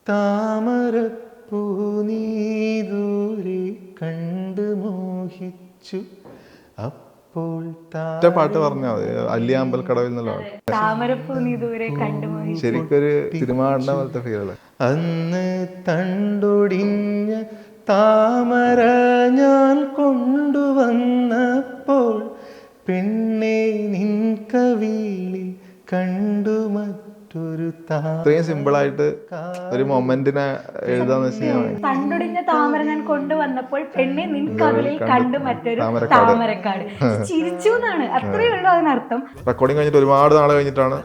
താമരപ്പൂ നീ ദൂരെ കണ്ടു മോഹിച്ചു അപ്പോൾ പാട്ട് പറഞ്ഞാൽ മതി. അല്ലിയാമ്പൽക്കടവിൽ എന്നുള്ള പാട്ട്. താമരപ്പൂ നീ ദൂരെ കണ്ടുപോയി. ശരിക്കൊരു സിനിമ കാണുന്ന പോലത്തെ ഫീല്. അന്ന് തണ്ടൊടിഞ്ഞ താമര ഞാൻ കൊണ്ടുവന്നപ്പോൾ പെണ്ണെ നിൻ കവിളിൽ കണ്ടു മറ്റൊരു ഇത്രയും സിമ്പിളായിട്ട് ഒരു മൊമെന്റിനെ എഴുതാന്ന് വെച്ചാൽ തണ്ടൊടിഞ്ഞ താമര ഞാൻ കൊണ്ടുവന്നപ്പോൾ പെണ്ണെ നിൻ കവിളിൽ കണ്ടു മറ്റൊരു താമരക്കാട്. ചിരിച്ചു എന്നാണ്, അത്രയേ ഉള്ളൂ അതിനർത്ഥം. റെക്കോർഡിങ് കഴിഞ്ഞിട്ട് ഒരുപാട് നാൾ കഴിഞ്ഞിട്ടാണ്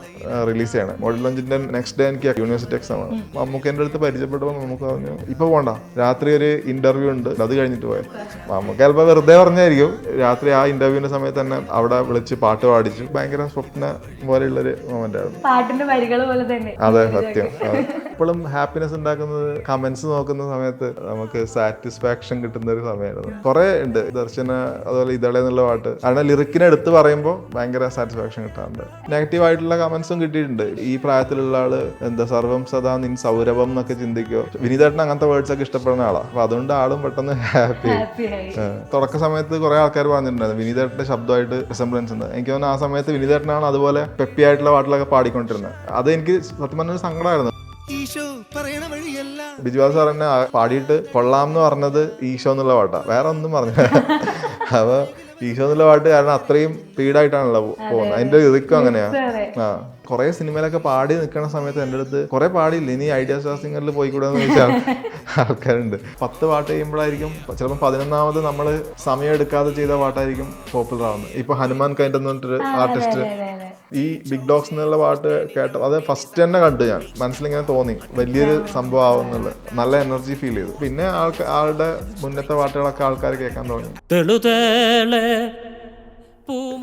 റിലീസ് ചെയ്യണത്. മോഡൽ ലോഞ്ചിന്റെ നെക്സ്റ്റ് ഡേ എനിക്ക് യൂണിവേഴ്സിറ്റി എക്സാം ആണ്. മമ്മൂക്ക് എൻ്റെ അടുത്ത് പരിചയപ്പെട്ടപ്പോൾ നമുക്ക് പറഞ്ഞു ഇപ്പൊ പോകണ്ട, രാത്രി ഒരു ഇന്റർവ്യൂ ഉണ്ട്, അത് കഴിഞ്ഞിട്ട് പോയത്. മമ്മൂക്ക് ചിലപ്പോൾ വെറുതെ പറഞ്ഞായിരിക്കും. രാത്രി ആ ഇന്റർവ്യൂവിന്റെ സമയത്ത് തന്നെ അവിടെ വിളിച്ച് പാട്ട് പാടിച്ചു. ഭയങ്കര സ്വപ്ന പോലെയുള്ളൊരു മൊമെന്റ് ആയിരുന്നു. പാട്ടിന്റെ വരികൾ പോലെ തന്നെ. അതെ, സത്യം. എപ്പോഴും ഹാപ്പിനെസ് ഉണ്ടാക്കുന്നത് കമന്റ്സ് നോക്കുന്ന സമയത്ത് നമുക്ക് സാറ്റിസ്ഫാക്ഷൻ കിട്ടുന്ന ഒരു സമയമായിരുന്നു. കുറെ ഉണ്ട് ദർശന, അതുപോലെ ഇതളെ എന്നുള്ള പാട്ട്. കാരണം ലിറിക്കിനെ എടുത്ത് പറയുമ്പോൾ ഭയങ്കര സാറ്റിസ്ഫാക്ഷൻ കിട്ടാറുണ്ട്. നെഗറ്റീവ് ആയിട്ടുള്ള കമന്റ്സും കിട്ടിയിട്ടുണ്ട്. ഈ പ്രായത്തിലുള്ള ആള് എന്താ സർവം സദാ നിൻ സൗരഭം എന്നൊക്കെ ചിന്തിക്കോ. വിനീതേട്ടൻ അങ്ങനത്തെ വേർഡ്സ് ഒക്കെ ഇഷ്ടപ്പെടുന്ന ആളാണ്. അപ്പൊ അതുകൊണ്ട് ആളും പെട്ടെന്ന് ഹാപ്പി ആയി. തുടക്ക സമയത്ത് കുറെ ആൾക്കാർ പറഞ്ഞിട്ടുണ്ടായിരുന്നു വിനീതേട്ടന്റെ ശബ്ദമായിട്ട് റിസംബ്ലൻസ് ഉണ്ട്. എനിക്ക് തോന്നുന്നു ആ സമയത്ത് വിനീതേട്ടനാണ് അതുപോലെ പെപ്പി ആയിട്ടുള്ള പാട്ടിലൊക്കെ പാടിക്കൊണ്ടിരുന്നത്. അത് എനിക്ക് സത്യം പറഞ്ഞൊരു സങ്കടമായിരുന്നു. ബിജുവാൽ സാർ എന്നെ പാടിയിട്ട് കൊള്ളാം എന്ന് പറഞ്ഞത് ഈശോ എന്നുള്ള പാട്ടാ, വേറെ ഒന്നും പറഞ്ഞില്ല. അപ്പൊ ഈശോ എന്നുള്ള പാട്ട് കാരണം അത്രയും സ്പീഡായിട്ടാണല്ലോ പോകുന്നത്. അതിന്റെ ഇതൊക്കെ അങ്ങനെയാ. കുറെ സിനിമയിലൊക്കെ പാടി നിൽക്കുന്ന സമയത്ത് എൻ്റെ അടുത്ത് കുറെ പാടിയില്ല, ഇനി ഐഡിയ സ്റ്റാർ സിംഗറിൽ പോയിക്കൂടെന്ന് ചോദിച്ചാൽ ആൾക്കാരുണ്ട്. 10 പാട്ട് ചെയ്യുമ്പോഴായിരിക്കും ചിലപ്പോൾ 11ാമത് നമ്മൾ സമയം എടുക്കാതെ ചെയ്ത പാട്ടായിരിക്കും പോപ്പുലർ ആവുന്നത്. ഇപ്പൊ ഹനുമാൻ കൈൻഡ് എന്ന് പറഞ്ഞിട്ടൊരു ആർട്ടിസ്റ്റ് ഈ ബിഗ് ഡോഗ്സ് എന്നുള്ള പാട്ട് കേട്ടോ, അത് ഫസ്റ്റ് തന്നെ കണ്ടു ഞാൻ. മനസ്സിലിങ്ങനെ തോന്നി വലിയൊരു സംഭവം ആവുന്നുള്ളത്. നല്ല എനർജി ഫീൽ ചെയ്തു. പിന്നെ ആളുടെ മുന്നത്തെ പാട്ടുകളൊക്കെ ആൾക്കാർ കേൾക്കാൻ തുടങ്ങി.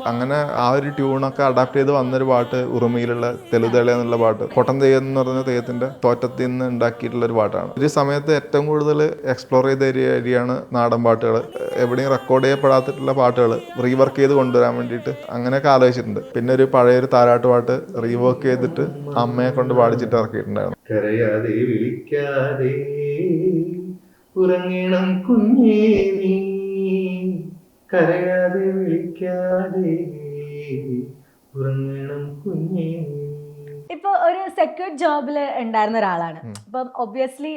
അങ്ങനെ ആ ഒരു ട്യൂണൊക്കെ അഡാപ്റ്റ് ചെയ്ത് വന്നൊരു പാട്ട് ഉറുമിയിലുള്ള തെലുതേള എന്നുള്ള പാട്ട്. കൊട്ടൻ തെയ്യം എന്ന് പറഞ്ഞ തെയ്യത്തിന്റെ തോറ്റത്തിൽ നിന്ന് ഉണ്ടാക്കിയിട്ടുള്ള ഒരു പാട്ടാണ്. ഒരു സമയത്ത് ഏറ്റവും കൂടുതൽ എക്സ്പ്ലോർ ചെയ്ത ഏരിയയാണ് നാടൻ പാട്ടുകൾ. എവിടെയും റെക്കോർഡ് ചെയ്യപ്പെടാത്തിട്ടുള്ള പാട്ടുകൾ റീവർക്ക് ചെയ്ത് കൊണ്ടുവരാൻ വേണ്ടിയിട്ട് അങ്ങനെയൊക്കെ ആലോചിച്ചിട്ടുണ്ട്. പിന്നെ ഒരു പഴയൊരു താരാട്ട് പാട്ട് റീവർക്ക് ചെയ്തിട്ട് അമ്മയെ കൊണ്ട് പാടിച്ചിട്ട് ഇറക്കിയിട്ടുണ്ടായിരുന്നു. കരയാതെ വിളിക്കാതെ ഉറങ്ങണം കുഞ്ഞേ നീ, കരയാതെ വിളിക്കാതെ ഉറങ്ങണം കുഞ്ഞേ. ഇപ്പൊ ഒരു സെക്യൂർ ജോബിൽ ഉണ്ടായിരുന്ന ഒരാളാണ്. അപ്പം ഒബ്വിയസ്ലി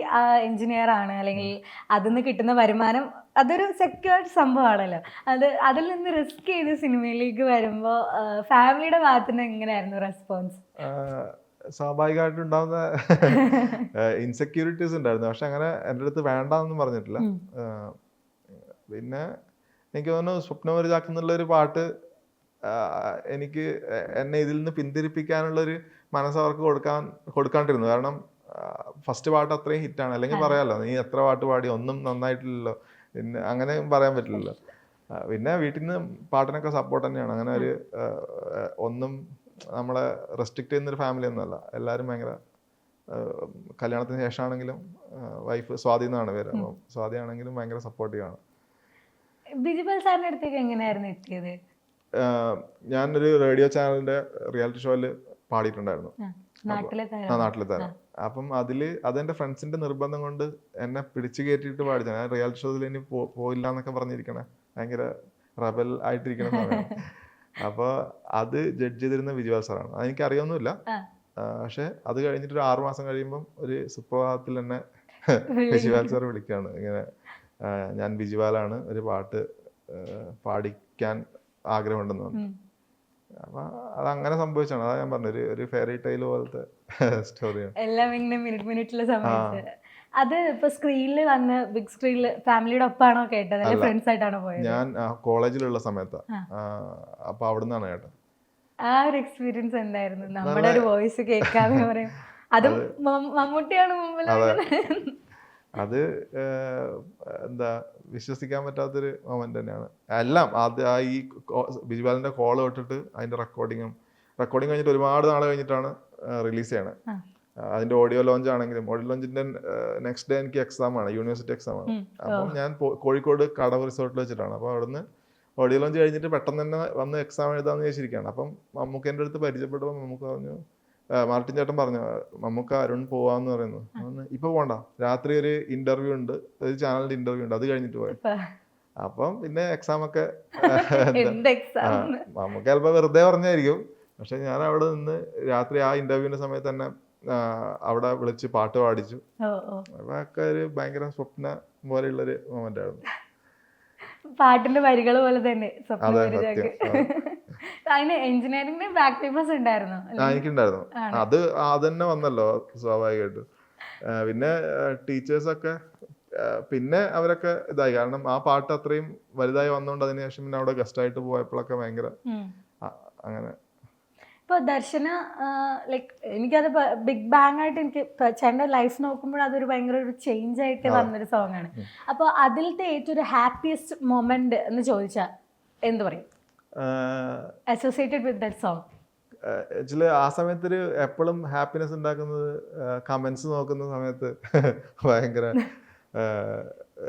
എഞ്ചിനീയർ ആണ്, അല്ലെങ്കിൽ അതിന്ന് കിട്ടുന്ന വരുമാനം അതൊരു സെക്യൂർ സംഭവമാണല്ലോ. അതിൽ നിന്ന് റിസ്ക് ചെയ്ത് സിനിമയിലേക്ക് വരുമ്പോൾ ഫാമിലിയുടെ ഭാഗത്ത് നിന്ന് എങ്ങനെയായിരുന്നു റെസ്പോൺസ്? സ്വാഭാവികമായിട്ട് ഉണ്ടാകുന്ന ഇൻസെക്യൂരിറ്റീസ് ഉണ്ടായിരുന്നു. പക്ഷെ അങ്ങനെ എൻ്റെ അടുത്ത് വേണ്ടെന്നൊന്നും പറഞ്ഞിട്ടില്ല. പിന്നെ എനിക്ക് തോന്നുന്നു സ്വപ്നം വലുതാക്കുന്നുള്ള ഒരു പാട്ട് എനിക്ക് എന്നെ ഇതിൽ നിന്ന് പിന്തിരിപ്പിക്കാനുള്ളൊരു മനസ്സ് അവർക്ക് കൊടുക്കാണ്ടിരുന്നു. കാരണം ഫസ്റ്റ് പാട്ട് അത്രയും ഹിറ്റാണ്. അല്ലെങ്കിൽ പറയാമല്ലോ നീ എത്ര പാട്ട് പാടി ഒന്നും നന്നായിട്ടില്ലല്ലോ, പിന്നെ അങ്ങനെ പറയാൻ പറ്റില്ലല്ലോ. പിന്നെ വീട്ടിൽ നിന്ന് പാട്ടിനൊക്കെ സപ്പോർട്ട് തന്നെയാണ്. അങ്ങനെ ഒരു ഒന്നും നമ്മളെ റെസ്ട്രിക്റ്റ് ചെയ്യുന്നൊരു ഫാമിലി ഒന്നുമല്ല. എല്ലാവരും ഭയങ്കര കല്യാണത്തിന് ശേഷമാണെങ്കിലും വൈഫ് സ്വാതി എന്നാണ് പേര്. അപ്പം സ്വാതി ആണെങ്കിലും ഭയങ്കര സപ്പോർട്ടീവാണ്. ബിജുപാൽ സാറിന്റെ അടുത്തേക്ക് എങ്ങനെയായിരുന്നു എത്തിയത്? ഞാനൊരു റേഡിയോ ചാനലിന്റെ റിയാലിറ്റി ഷോയിൽ പാടിയിട്ടുണ്ടായിരുന്നു, നാട്ടിലെ തരം. അപ്പം അതെന്റെ ഫ്രണ്ട്സിന്റെ നിർബന്ധം കൊണ്ട് എന്നെ പിടിച്ചു കയറ്റിയിട്ട് പാടിച്ചു. ഞാൻ റിയാലിറ്റി ഷോയിൽ ഇനി പോയില്ല എന്നൊക്കെ പറഞ്ഞിരിക്കണേ, ഭയങ്കര റബൽ ആയിട്ടിരിക്കണ സമയം. അപ്പൊ അത് ജഡ്ജ് ചെയ്തിരുന്ന ബിജുപാൽ സാറാണ്. അതെനിക്ക് അറിയൊന്നുമില്ല. പക്ഷെ അത് കഴിഞ്ഞിട്ട് ഒരു 6 മാസം കഴിയുമ്പം ഒരു സുപ്രഭാതത്തിൽ എന്നെ ബിജുപാൽ സാർ വിളിക്കുകയാണ്. ഇങ്ങനെ ഞാൻ ബിജുപാലാണ്, ഒരു പാട്ട് പാടിക്കാൻ ആഗ്രഹമുണ്ടെന്ന് പറഞ്ഞു. അപ്പൊ അതങ്ങനെ സംഭവിച്ചാണ്. അതാ ഞാൻ പറഞ്ഞ ഒരു ഫെയറി ടൈൽ പോലത്തെ സ്റ്റോറിയാണ്. എല്ലാം ഇങ്ങനെ മിനിറ്റിലെ സമയത്ത്. അത് ഇപ്പൊ സ്ക്രീനിൽ വന്ന് ബിഗ് സ്ക്രീനിൽ ഫാമിലിയുടെ ഒപ്പാണോ കേട്ടത്, ഫ്രണ്ട്സ് ആയിട്ടാണോ പോയത്? ഞാൻ കോളേജിലുള്ള സമയത്താ. അപ്പൊ അവിടെ നിന്നാണ് കേട്ടത്. ആ ഒരു എക്സ്പീരിയൻസ് എന്തായിരുന്നു? നമ്മുടെ ഒരു വോയിസ് കേൾക്കാന്ന് പറയും. അതും മമ്മൂട്ടിയാണ് മുമ്പിൽ. അത് എന്താ വിശ്വസിക്കാൻ പറ്റാത്തൊരു മൊമെന്റ് തന്നെയാണ്. എല്ലാം ഈ ബിജുപാലിന്റെ കോള് തൊട്ടിട്ട് അതിന്റെ റെക്കോർഡിങ് കഴിഞ്ഞിട്ട് ഒരുപാട് നാൾ കഴിഞ്ഞിട്ടാണ് റിലീസ് ചെയ്യണത്. അതിന്റെ ഓഡിയോ ലോഞ്ച് ആണെങ്കിലും ഓഡിയോ ലോഞ്ചിന്റെ നെക്സ്റ്റ് ഡേ എനിക്ക് എക്സാം ആണ്, യൂണിവേഴ്സിറ്റി എക്സാം ആണ്. അപ്പം ഞാൻ കോഴിക്കോട് കടവ് റിസോർട്ടിൽ വെച്ചിട്ടാണ്. അപ്പോൾ അവിടുന്ന് ഓഡിയോ ലോഞ്ച് കഴിഞ്ഞിട്ട് പെട്ടെന്ന് തന്നെ വന്ന് എക്സാം എഴുതാമെന്ന് ചോദിച്ചിരിക്കുകയാണ്. അപ്പം മമ്മൂക്ക് എൻ്റെ അടുത്ത് പരിചയപ്പെട്ടപ്പോൾ മമ്മൂക്ക് പറഞ്ഞു മാർട്ടിൻ ചേട്ടൻ പറഞ്ഞു നമുക്ക് അരുൺ പോവാന്ന് പറയുന്നു. ഇപ്പൊ പോണ്ട, രാത്രി ഒരു ഇന്റർവ്യൂ ഉണ്ട്, ഒരു ചാനലിന്റെ ഇന്റർവ്യൂ ഉണ്ട്, അത് കഴിഞ്ഞിട്ട് പോയി. അപ്പം പിന്നെ എക്സാം ഒക്കെ നമുക്ക് ചിലപ്പോ വെറുതെ പറഞ്ഞായിരിക്കും. പക്ഷെ ഞാൻ അവിടെ നിന്ന് രാത്രി ആ ഇന്റർവ്യൂവിന്റെ സമയത്ത് തന്നെ അവിടെ വിളിച്ച് പാട്ട് പാടിച്ചു. അതൊക്കെ ഒരു ഭയങ്കര സ്വപ്ന പോലെയുള്ളൊരു മൊമെന്റ് ആയിരുന്നു. പാട്ടിന്റെ വരികൾ പോലെ തന്നെ അതിന് എഞ്ചിനീയറിംഗിന് ബാക്ക് പേപ്പേഴ്സ് ഉണ്ടായിരുന്നു. എനിക്കുണ്ടായിരുന്നു. അത് തന്നെ വന്നല്ലോ സ്വാഭാവികമായിട്ടും. പിന്നെ ടീച്ചേഴ്സൊക്കെ പിന്നെ അവരൊക്കെ ഇതായി, കാരണം ആ പാട്ട് അത്രയും വലുതായി വന്നോണ്ട് അതിനുശേഷം പിന്നെ അവിടെ ഗസ്റ്റ് ആയിട്ട് പോയപ്പോഴൊക്കെ ഭയങ്കര അങ്ങനെ. ഇപ്പൊ ദർശന ലൈക്ക് എനിക്കത് ബിഗ് ബാങ് ആയിട്ട് എനിക്ക് ചേട്ടൻ്റെ ലൈഫ് നോക്കുമ്പോൾ അതൊരു ഭയങ്കര ഒരു ചേഞ്ച് ആയിട്ട് വന്നൊരു സോങ് ആണ്. അപ്പൊ അതിലത്തെ ഏറ്റവും ഒരു ഹാപ്പിയസ്റ്റ് മൊമെന്റ് എന്ന് ചോദിച്ചാൽ എന്ത് പറയും associated with that song? Actually ആ സമയത്തൊരു എപ്പോഴും ഹാപ്പിനെസ് ഉണ്ടാക്കുന്നത് കമന്റ്സ് നോക്കുന്ന സമയത്ത് ഭയങ്കര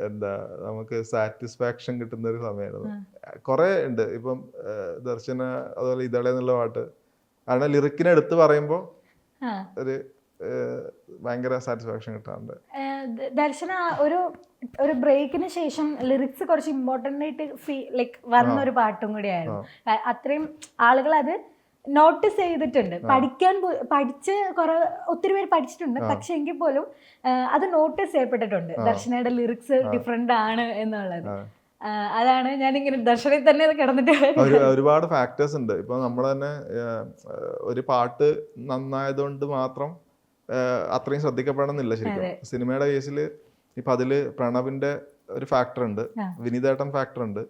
എന്താ നമുക്ക് സാറ്റിസ്ഫാക്ഷൻ കിട്ടുന്ന ഒരു സമയമായിരുന്നു. കുറെ ഉണ്ട്. ഇപ്പം ദർശന അതുപോലെ ഇതളെ എന്നുള്ള പാട്ട് കാരണം ലിറിക്കിനെ എടുത്ത് പറയുമ്പോൾ ഒരു ഭയങ്കര സാറ്റിസ്ഫാക്ഷൻ കിട്ടാറുണ്ട്. ദർശന ഒരു ബ്രേക്കിന് ശേഷം ലിറിക്സ് കുറച്ച് ഇമ്പോർട്ടൻ്റ് ആയിട്ട് ലൈക്ക് വന്ന ഒരു പാട്ടും കൂടിയായിരുന്നു. അത്രയും ആളുകൾ അത് നോട്ടീസ് ചെയ്തിട്ടുണ്ട്. പഠിച്ച് ഒത്തിരി പേര് പഠിച്ചിട്ടുണ്ട്, പക്ഷെ എങ്കിൽ പോലും അത് നോട്ടീസ് ചെയ്യപ്പെട്ടിട്ടുണ്ട് ദർശനയുടെ ലിറിക്സ് ഡിഫറെന്റ് ആണ് എന്നുള്ളത്. അതാണ് ഞാനിങ്ങനെ ദർശനയിൽ തന്നെ കിടന്നിട്ട് ഒരുപാട് ഫാക്ടേഴ്സ് ഉണ്ട്. ഇപ്പൊ നമ്മൾ തന്നെ ഒരു പാട്ട് നന്നായതുകൊണ്ട് മാത്രം അത്രയും ശ്രദ്ധിക്കപ്പെടണമെന്നില്ല ശരിക്കും. സിനിമയുടെ കേസിൽ ഇപ്പൊ അതില് പ്രണവിന്റെ ഒരു ഫാക്ടർ ഉണ്ട്, വിനീതേട്ടൻ ഫാക്ടർ ഉണ്ട്,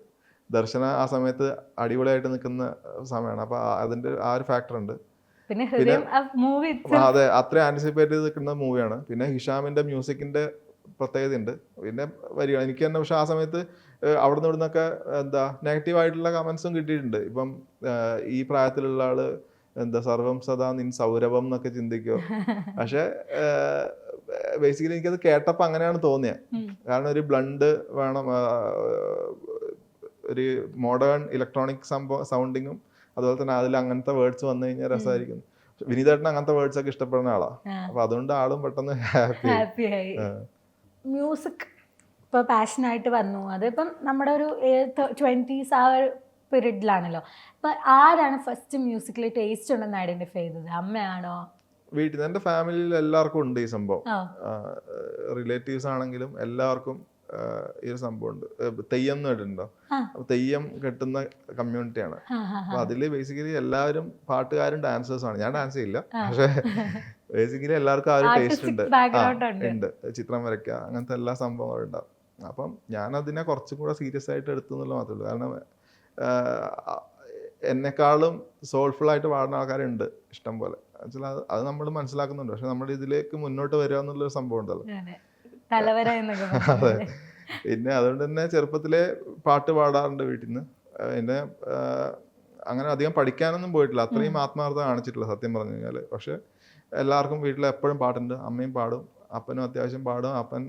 ദർശന ആ സമയത്ത് അടിപൊളിയായിട്ട് നിൽക്കുന്ന സമയമാണ്. അപ്പൊ അതിന്റെ ആ ഒരു ഫാക്ടർ ഉണ്ട്. പിന്നെ അതെ, അത്രയും ആന്റിസിപ്പേറ്റ് ചെയ്ത് നിൽക്കുന്ന മൂവിയാണ്. പിന്നെ ഹിഷാമിന്റെ മ്യൂസിക്കിന്റെ പ്രത്യേകത ഉണ്ട്. പിന്നെ വരിക എനിക്ക് തന്നെ, പക്ഷെ ആ സമയത്ത് അവിടെ നിന്നൊക്കെ എന്താ നെഗറ്റീവ് ആയിട്ടുള്ള കമന്റ്സും കിട്ടിയിട്ടുണ്ട്. ഇപ്പം ഈ പ്രായത്തിലുള്ള ആള് എന്താ സർവം സദാ നിൻ സൗരഭം എന്നൊക്കെ ചിന്തിക്കോ. പക്ഷെ ബേസിക്കലി എനിക്കത് കേട്ടപ്പോൾ അങ്ങനെയാണ് തോന്നിയത്. കാരണം ഒരു ബ്ലണ്ട് വേണം, ഒരു മോഡേൺ ഇലക്ട്രോണിക് സൗണ്ടിങ്ങും അതുപോലെ തന്നെ അതിൽ അങ്ങനത്തെ വേർഡ്സ് വന്നു കഴിഞ്ഞാൽ രസമായിരിക്കും. വിനീതേട്ടൻ അങ്ങനത്തെ വേർഡ്സ് ഒക്കെ ഇഷ്ടപ്പെടുന്ന ആളാ. അപ്പൊ അതുകൊണ്ട് ആളും പെട്ടെന്ന് ഹാപ്പിയായി. മ്യൂസിക് ഇപ്പോൾ പാഷനായിട്ട് വന്നു, അതിപ്പം നമ്മുടെ ഒരു 20s ആ ഒരു പീരീഡിലാണല്ലോ. അപ്പം ആരാണ് ഫസ്റ്റ് മ്യൂസിക്കിൽ ടേസ്റ്റ് ഉണ്ടെന്ന് ഐഡന്റിഫൈ ചെയ്തത്? അമ്മയാണോ? വീട്ടിൽ നിന്ന്. എൻ്റെ ഫാമിലിയിൽ എല്ലാവർക്കും ഉണ്ട് ഈ സംഭവം. റിലേറ്റീവ്സ് ആണെങ്കിലും എല്ലാവർക്കും ഈ ഒരു സംഭവം ഉണ്ട്. തെയ്യം എന്ന് കേട്ടിട്ടുണ്ടോ? അപ്പൊ തെയ്യം കെട്ടുന്ന കമ്മ്യൂണിറ്റിയാണ്. അപ്പൊ അതില് ബേസിക്കലി എല്ലാവരും പാട്ടുകാരും ഡാൻസേഴ്സ് ആണ്. ഞാൻ ഡാൻസ് ചെയ്യില്ല, പക്ഷെ ബേസിക്കലി എല്ലാവർക്കും ആ ഒരു ടേസ്റ്റ് ഉണ്ട്. ചിത്രം വരയ്ക്കുക, അങ്ങനത്തെ എല്ലാ സംഭവങ്ങളും ഉണ്ടാവും. അപ്പം ഞാൻ അതിനെ കുറച്ചും കൂടെ സീരിയസ് ആയിട്ട് എടുത്തു എന്നുള്ളത് മാത്രമേ ഉള്ളൂ. കാരണം എന്നെക്കാളും സോൾഫുൾ ആയിട്ട് പാടുന്ന ആൾക്കാരുണ്ട് ഇഷ്ടം പോലെ. അത് നമ്മൾ മനസ്സിലാക്കുന്നുണ്ട്. പക്ഷെ നമ്മുടെ ഇതിലേക്ക് മുന്നോട്ട് വരിക എന്നുള്ളൊരു സംഭവം ഉണ്ടല്ലോ. അതെ. പിന്നെ അതുകൊണ്ട് തന്നെ ചെറുപ്പത്തിലെ പാട്ട് പാടാറുണ്ട് വീട്ടിൽ നിന്ന്. പിന്നെ അങ്ങനെ അധികം പഠിക്കാനൊന്നും പോയിട്ടില്ല, അത്രയും ആത്മാർത്ഥത കാണിച്ചിട്ടില്ല സത്യം പറഞ്ഞു കഴിഞ്ഞാൽ. പക്ഷെ എല്ലാവർക്കും വീട്ടിൽ എപ്പോഴും പാട്ടുണ്ട്. അമ്മയും പാടും, അപ്പനും അത്യാവശ്യം പാടും, അപ്പൻ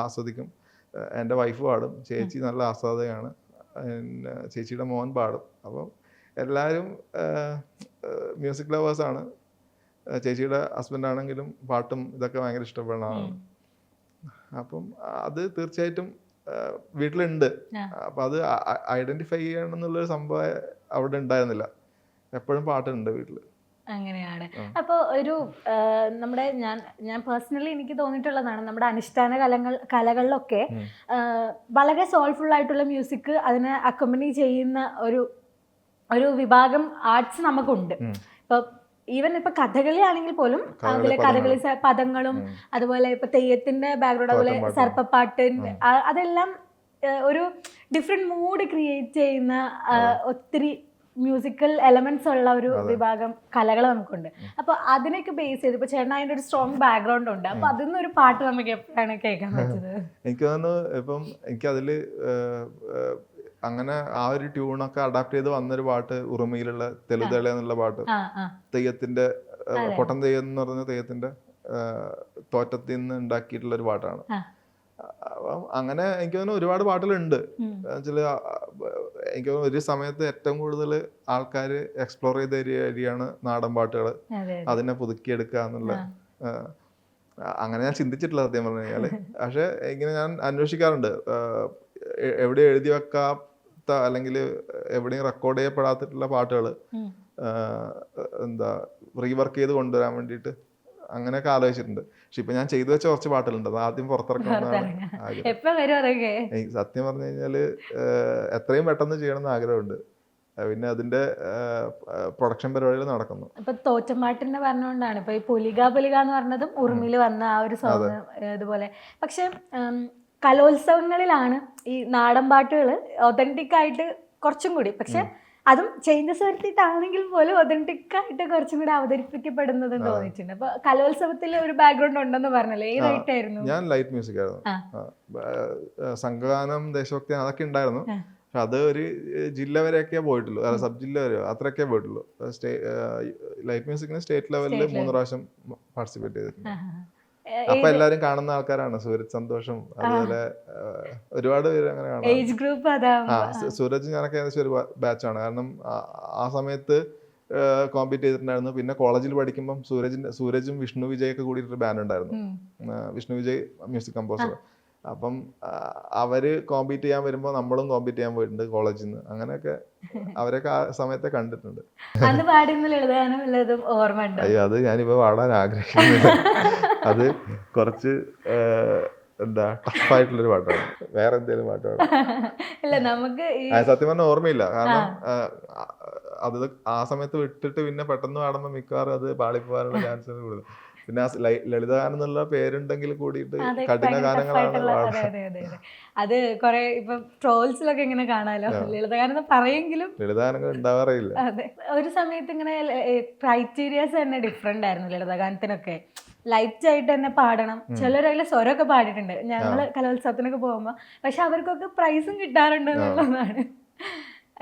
ആസ്വദിക്കും, എൻ്റെ വൈഫ് പാടും, ചേച്ചി നല്ല ആസ്വാദകയാണ്, ചേച്ചിയുടെ മോൻ പാടും. അപ്പം എല്ലാവരും മ്യൂസിക് ലവേഴ്സാണ്. ചേച്ചിയുടെ ഹസ്ബൻഡ് ആണെങ്കിലും പാട്ടും ഇതൊക്കെ ഭയങ്കര ഇഷ്ടപ്പെടുന്ന ആളാണ്. അപ്പം അത് തീർച്ചയായിട്ടും വീട്ടിലുണ്ട്. അപ്പം അത് ഐഡന്റിഫൈ ചെയ്യണം എന്നുള്ളൊരു സംഭവം അവിടെ ഉണ്ടായിരുന്നില്ല. എപ്പോഴും പാട്ടുണ്ട് വീട്ടിൽ. അങ്ങനെയാണ്. അപ്പോൾ ഒരു നമ്മുടെ ഞാൻ പേഴ്സണലി എനിക്ക് തോന്നിയിട്ടുള്ളതാണ്, നമ്മുടെ അനുഷ്ഠാന കലകളിലൊക്കെ വളരെ സോൾഫുൾ ആയിട്ടുള്ള മ്യൂസിക് അതിനെ അക്കമ്പനി ചെയ്യുന്ന ഒരു വിഭാഗം ആർട്സ് നമുക്കുണ്ട്. ഇപ്പൊ ഈവൻ ഇപ്പൊ കഥകളി ആണെങ്കിൽ പോലും അതിലെ കഥകളി പദങ്ങളും അതുപോലെ ഇപ്പൊ തെയ്യത്തിന്റെ ബാക്ക്ഗ്രൗണ്ട്, അതുപോലെ സർപ്പപ്പാട്ട്, അതെല്ലാം ഒരു ഡിഫറെന്റ് മൂഡ് ക്രിയേറ്റ് ചെയ്യുന്ന ഒത്തിരി മ്യൂസിക്കൽ എലമെന്റ്സ് ഉള്ള ഒരു വിഭാഗം കലകൾ നമുക്കുണ്ട്. അപ്പൊ അതിനൊക്കെ ബേസ് ചെയ്ത് ഇപ്പൊ ചേട്ടൻ അതിന്റെ ഒരു സ്ട്രോങ് ബാക്ക്ഗ്രൗണ്ട് ഉണ്ട്. അപ്പൊ അതിൽ നിന്ന് ഒരു പാട്ട് നമുക്ക് എപ്പോഴാണ് കേൾക്കാൻ പറ്റുന്നത്? എനിക്ക് തോന്നുന്നു ഇപ്പം എനിക്കതില് അങ്ങനെ ആ ഒരു ട്യൂണൊക്കെ അഡാപ്റ്റ് ചെയ്ത് വന്നൊരു പാട്ട് ഉറുമിയിലുള്ള തെലുതള എന്നുള്ള പാട്ട്, തെയ്യത്തിന്റെ പൊട്ടൻ തെയ്യം എന്ന് പറഞ്ഞ തെയ്യത്തിന്റെ തോറ്റത്തിൽ നിന്ന് ഉണ്ടാക്കിയിട്ടുള്ള ഒരു പാട്ടാണ്. അപ്പം അങ്ങനെ എനിക്ക് തോന്നുന്നു ഒരുപാട് പാട്ടുകളുണ്ട്. എനിക്ക് തോന്നുന്നു ഒരു സമയത്ത് ഏറ്റവും കൂടുതൽ ആൾക്കാർ എക്സ്പ്ലോർ ചെയ്ത ഏരിയയാണ് നാടൻ പാട്ടുകൾ. അതിനെ പുതുക്കിയെടുക്കുക എന്നുള്ള അങ്ങനെ ഞാൻ ചിന്തിച്ചിട്ടില്ല സത്യം പറഞ്ഞു കഴിഞ്ഞാൽ. പക്ഷെ ഇങ്ങനെ ഞാൻ അന്വേഷിക്കാറുണ്ട് എവിടെ എഴുതി വെക്കാത്ത അല്ലെങ്കിൽ എവിടെയും റെക്കോർഡ് ചെയ്യപ്പെടാത്തിട്ടുള്ള പാട്ടുകൾ എന്താ റീവർക്ക് ചെയ്ത് കൊണ്ടുവരാൻ വേണ്ടിയിട്ട് അങ്ങനെയൊക്കെ ആലോചിച്ചിട്ടുണ്ട്. പക്ഷെ ഇപ്പൊ ഞാൻ ചെയ്തു വെച്ച കുറച്ച് പാട്ടുകളുണ്ട്, അത് ആദ്യം പുറത്തിറക്കണമെന്നാണ് ആഗ്രഹം. സത്യം പറഞ്ഞു കഴിഞ്ഞാല് എത്രയും പെട്ടെന്ന് ചെയ്യണമെന്ന് ആഗ്രഹമുണ്ട്. പിന്നെ അതിന്റെ പ്രൊഡക്ഷൻ പരിപാടികൾ നടക്കുന്നു. ഇപ്പൊ തോറ്റമ്പാട്ടിന്റെ പറഞ്ഞുകൊണ്ടാണ് ഇപ്പൊ ഈ പുലിക എന്ന് പറഞ്ഞതും ഉറുമിയിൽ വന്ന ആ ഒരു സോങ് ഇതുപോലെ. പക്ഷെ കലോത്സവങ്ങളിലാണ് ഈ നാടൻ പാട്ടുകൾ ഒതന്റിക് ആയിട്ട് കുറച്ചും കൂടി, പക്ഷെ അതും ചേഞ്ചസ് വരുത്തിയിട്ടാണെങ്കിൽ പോലും ഒതന്റിക് ആയിട്ട് കുറച്ചും കൂടി അവതരിപ്പിക്കപ്പെടുന്നത് തോന്നിയിട്ടുണ്ട്. അപ്പൊ കലോത്സവത്തിൽ ഒരു ബാക്ക്ഗ്രൗണ്ട് ഉണ്ടെന്ന് പറഞ്ഞല്ലേ, ഏതായിട്ടായിരുന്നു? ഞാൻ ലൈറ്റ് മ്യൂസിക് ആയിരുന്നു. സംഘഗാനം, ദേശഭക്തി അതൊക്കെ ഉണ്ടായിരുന്നു. പക്ഷെ അത് ഒരു ജില്ല വരെയൊക്കെ പോയിട്ടുള്ളൂ, സബ് ജില്ല വരെയോ അത്രയൊക്കെ പോയിട്ടുള്ളൂ. ലൈറ്റ് മ്യൂസിക്കിന് സ്റ്റേറ്റ് ലെവലിൽ 3 പ്രാവശ്യം പാർട്ടിസിപ്പേറ്റ് ചെയ്തിട്ടുണ്ട്. അപ്പൊ എല്ലാരും കാണുന്ന ആൾക്കാരാണ്. സൂരജ് സന്തോഷം, അതുപോലെ ഒരുപാട് പേര് അങ്ങനെ കാണാം. സൂരജ് ഞാനൊക്കെ ഏകദേശം ഒരു ബാച്ചാണ്. കാരണം ആ സമയത്ത് കോമ്പീറ്റ് ചെയ്തിട്ടുണ്ടായിരുന്നു. പിന്നെ കോളേജിൽ പഠിക്കുമ്പം സൂരജും വിഷ്ണു വിജയ് ഒക്കെ കൂടിയിട്ടൊരു ബാൻഡ് ഉണ്ടായിരുന്നു. Vishnu Vijay music composer. അപ്പം അവര് കോമ്പീറ്റ് ചെയ്യാൻ വരുമ്പോൾ നമ്മളും കോമ്പീറ്റ് ചെയ്യാൻ പോയിട്ടുണ്ട് കോളേജിൽ നിന്ന്. അങ്ങനെയൊക്കെ അവരൊക്കെ ആ സമയത്തെ കണ്ടിട്ടുണ്ട്. അയ്യോ, അത് ഞാനിപ്പോ പാടാൻ ആഗ്രഹിക്കുന്നില്ല. അത് കുറച്ച് എന്താ ടഫായിട്ടുള്ളൊരു പാട്ടാണ്. വേറെ എന്തെങ്കിലും പാട്ട് പാടാം. സത്യം പറഞ്ഞാൽ ഓർമ്മയില്ല. കാരണം അത് ആ സമയത്ത് വിട്ടിട്ട് പിന്നെ പെട്ടെന്ന് പാടുമ്പോൾ മിക്കവാറും അത് പാടിപ്പോകാനുള്ള ചാൻസ് കൂടുതൽ. പിന്നെ ലളിതഗാനം എന്നുള്ള പേരുണ്ടെങ്കിൽ കൂടിയിട്ട് കഠിന ഗാനങ്ങളാണ്. അത് കുറെ ഇപ്പൊ ട്രോൾസിലൊക്കെ ഇങ്ങനെ കാണാലോ, ലളിതഗാനം പറയെങ്കിലും ലളിതഗാനങ്ങൾ ഉണ്ടാവാറില്ല. അതെ, ഒരു സമയത്ത് ഇങ്ങനെ ക്രൈറ്റീരിയാസ് തന്നെ ഡിഫറെന്റ് ആയിരുന്നു ലളിതഗാനത്തിനൊക്കെ. ലൈറ്റ് ആയിട്ട് തന്നെ പാടണം. ചിലരതിൽ സ്വരമൊക്കെ പാടിയിട്ടുണ്ട് ഞങ്ങള് കലോത്സവത്തിനൊക്കെ പോകുമ്പോ. പക്ഷെ അവർക്കൊക്കെ പ്രൈസും കിട്ടാറുണ്ട് എന്നുള്ളതാണ്.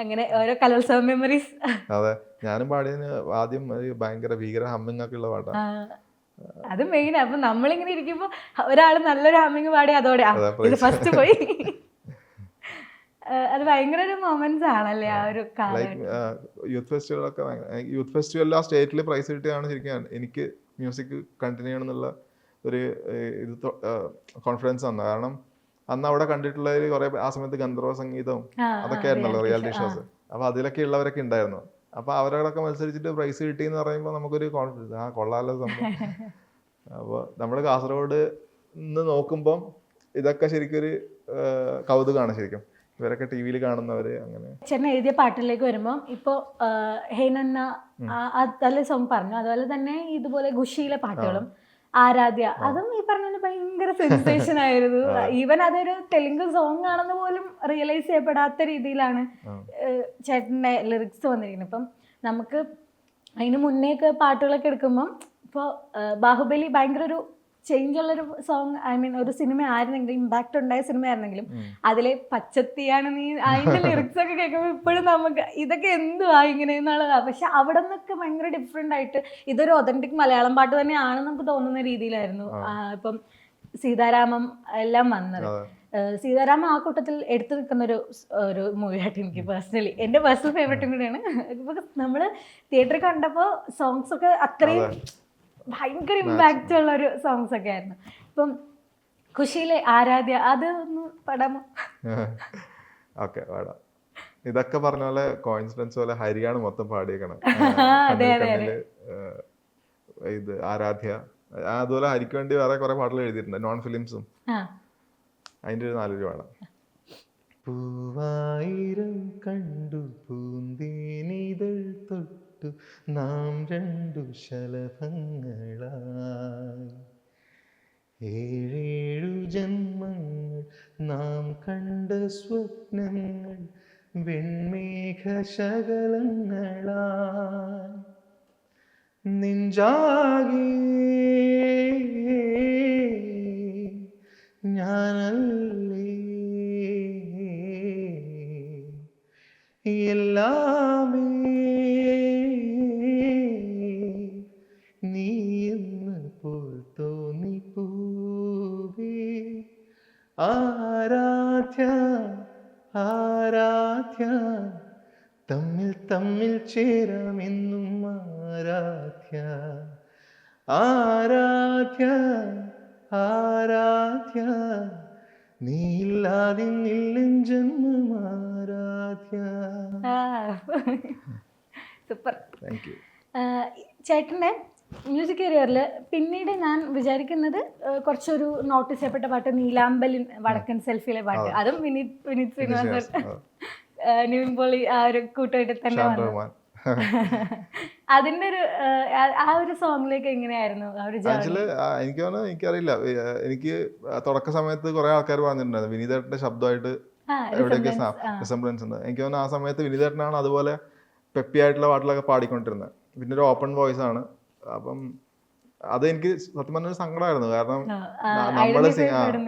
അങ്ങനെ ഓരോ കലോത്സവ മെമ്മറീസ്. അതെ, ഞാനും പാടിയതിന് ആദ്യം ഭയങ്കര ഭീകര ഹമ്മിങ് ഒക്കെ ഉള്ള പാട്ടാണ്. അത് മെയിൻ. അപ്പൊ നമ്മളിങ്ങനെ ഇരിക്കുമ്പോ ഒരാള് നല്ലൊരു ഹമ്മിങ് പാടി അതോടെ ഇത് ഫസ്റ്റ് പോയി. അത് ഭയങ്കര ഒരു മൊമെന്റ്സ് ആണല്ലേ ആ ഒരു കാലം. യൂത്ത് ഫെസ്റ്റിവലൊക്കെ യൂത്ത് ഫെസ്റ്റിവലിൽ ആ സ്റ്റേറ്റിൽ പ്രൈസ് കിട്ടിയാണ് ശരിക്കും എനിക്ക് മ്യൂസിക് കണ്ടിന്യൂ ചെയ്യണമെന്നുള്ള ഒരു ഇത് കോൺഫിഡൻസ് വന്നത്. കാരണം അന്ന് അവിടെ കണ്ടിട്ടുള്ളതിൽ കുറെ ആ സമയത്ത് ഗന്ധർവ സംഗീതവും അതൊക്കെ ആയിരുന്നല്ലോ റിയാലിറ്റി ഷോസ്. അപ്പൊ അതിലൊക്കെ ഉള്ളവരൊക്കെ ഉണ്ടായിരുന്നു. അപ്പൊ അവരോടൊക്കെ മത്സരിച്ചിട്ട് പ്രൈസ് കിട്ടി എന്ന് പറയുമ്പോൾ നമുക്കൊരു കോൺഫിഡൻസ്, കൊള്ളാലോ സംഭവം. അപ്പോൾ നമ്മൾ കാസർഗോഡ് നിന്ന് നോക്കുമ്പം ഇതൊക്കെ ശരിക്കും ഒരു കൗതുകമാണ് ശരിക്കും. ഇവരൊക്കെ ടി വിയിൽ കാണുന്നവര്. അങ്ങനെ ചേട്ടൻ എഴുതിയ പാട്ടിലേക്ക് വരുമ്പോൾ ഇപ്പോൾ ഹേനന്ന അതല്ലേ സോങ് പറഞ്ഞു, അതുപോലെ തന്നെ ഇതുപോലെ ഖുഷിയിലെ പാട്ടുകളും ആരാധ്യ, അതും ഈ പറഞ്ഞ ഭയങ്കര സെൻസേഷൻ ആയിരുന്നു. ഈവൻ അതൊരു തെലുങ്ക് സോങ് ആണെന്ന് പോലും റിയലൈസ് ചെയ്യപ്പെടാത്ത രീതിയിലാണ് ചേട്ടൻ്റെ ലിറിക്സ് വന്നിരിക്കുന്നത്. ഇപ്പം നമുക്ക് അതിന് മുന്നേയൊക്കെ പാട്ടുകളൊക്കെ എടുക്കുമ്പം ഇപ്പോൾ ബാഹുബലി ഭയങ്കര ഒരു ചേഞ്ച് ഉള്ളൊരു സോങ്, ഐ മീൻ ഒരു സിനിമ ആയിരുന്നെങ്കിലും, ഇമ്പാക്ട് ഉണ്ടായ സിനിമ ആയിരുന്നെങ്കിലും അതിലെ പച്ചത്തിയാണ് നീ, അതിന്റെ ലിറിക്സ് ഒക്കെ കേൾക്കുമ്പോൾ ഇപ്പോഴും നമുക്ക് ഇതൊക്കെ എന്തുവാ ഇങ്ങനെ എന്നുള്ളതാണ്. പക്ഷെ അവിടെ നിന്നൊക്കെ ഭയങ്കര ഡിഫറെന്റ് ആയിട്ട് ഇതൊരു ഒതന്റിക് മലയാളം പാട്ട് തന്നെയാണെന്ന് നമുക്ക് തോന്നുന്ന രീതിയിലായിരുന്നു ഇപ്പം സീതാരാമം എല്ലാം വന്നത്. സീതാരാമം ആ കൂട്ടത്തിൽ എടുത്തു നിൽക്കുന്ന ഒരു മൂവിയായിട്ട് എനിക്ക് പേഴ്സണലി എൻ്റെ പേഴ്സണൽ ഫേവറേറ്റും കൂടിയാണ്. ഇപ്പൊ നമ്മള് തിയേറ്ററിൽ കണ്ടപ്പോൾ സോങ്സ് ഒക്കെ അത്രയും ഭയങ്കര ഇമ്പാക്റ്റ് ഉള്ള ഒരു സോങ്സ് ഒക്കെ ആയിരുന്നു. ഇപ്പം ഖുഷിയിലെ ആരാധ്യ അത് ഒന്ന് പാടാമോ? ഓക്കെ, പാടാം. ഇതൊക്കെ പറഞ്ഞ പോലെ കോയിൻസിഡൻസ് പോലെ ഹരിയാണ് മൊത്തം പാടിയേക്കണം. ഇത് ആരാധ്യ, അതുപോലെ ഹരിക്ക് വേണ്ടി വേറെ കുറെ പാട്ടുകൾ എഴുതിയിട്ടുണ്ട്, നോൺ ഫിലിംസും. അതിന്റെ ഒരു 4 പാടാം. പൂവായിരം കണ്ടു പൂന്തേനിതൾ തൊട്ടു നാം 2 ശലഭങ്ങളായി, 7 ജന്മങ്ങൾ നാം കണ്ട സ്വപ്നങ്ങൾ വെൺമേഘശകലങ്ങളായി, നെഞ്ചാകെ ഞാനല്ലേ എല്ലാമേ നീ എന്ന് പോൽ തോന്നിപ്പോവേ, ആരാധ്യ ആരാധ്യ തമ്മിൽ ചേരാമെന്നും ആരാധ്യ ആരാധ്യ ആരാധ്യ നീയില്ലാതിന്നില്ലും ജന്മം ആരാധ്യ. സൂപ്പർ. Thank you. ചേട്ടൻ്റെ മ്യൂസിക് കരിയറിൽ പിന്നീട് ഞാൻ വിചാരിക്കുന്നത് കുറച്ചൊരു നോട്ടീസ് ചെയ്യപ്പെട്ട പാട്ട് നീലാമ്പലിൻ വടക്കൻ സെൽഫിയിലെ പാട്ട്, അതും വിനീത് ശ്രീനിവാസൻ നിവിൻ പോളി ആ ഒരു കൂട്ടുകെട്ടിൽ തന്നെ വന്നു. അതിന്റെ ഒരു ആ ഒരു സോങ്ങിലേക്ക് എങ്ങനെയായിരുന്നു ആ ഒരു ആക്ച്വലി എനിക്ക് തോന്നുന്നു, എനിക്കറിയില്ല, എനിക്ക് തുടക്ക സമയത്ത് കുറെ ആൾക്കാർ പറഞ്ഞിട്ടുണ്ടായിരുന്നു വിനീതേട്ടന്റെ ശബ്ദമായിട്ട് എവിടെയൊക്കെ റിസംബ്ലൻസ് ഉണ്ട്. എനിക്ക് തോന്നുന്നു ആ സമയത്ത് വിനീതേട്ടനാണ് അതുപോലെ പെപ്പി ആയിട്ടുള്ള പാട്ടിലൊക്കെ പാടിക്കൊണ്ടിരുന്നത്. പിന്നെ ഒരു ഓപ്പൺ വോയിസ് ആണ്. അപ്പം അത് എനിക്ക് സത്യം പറഞ്ഞൊരു സങ്കടമായിരുന്നു. കാരണം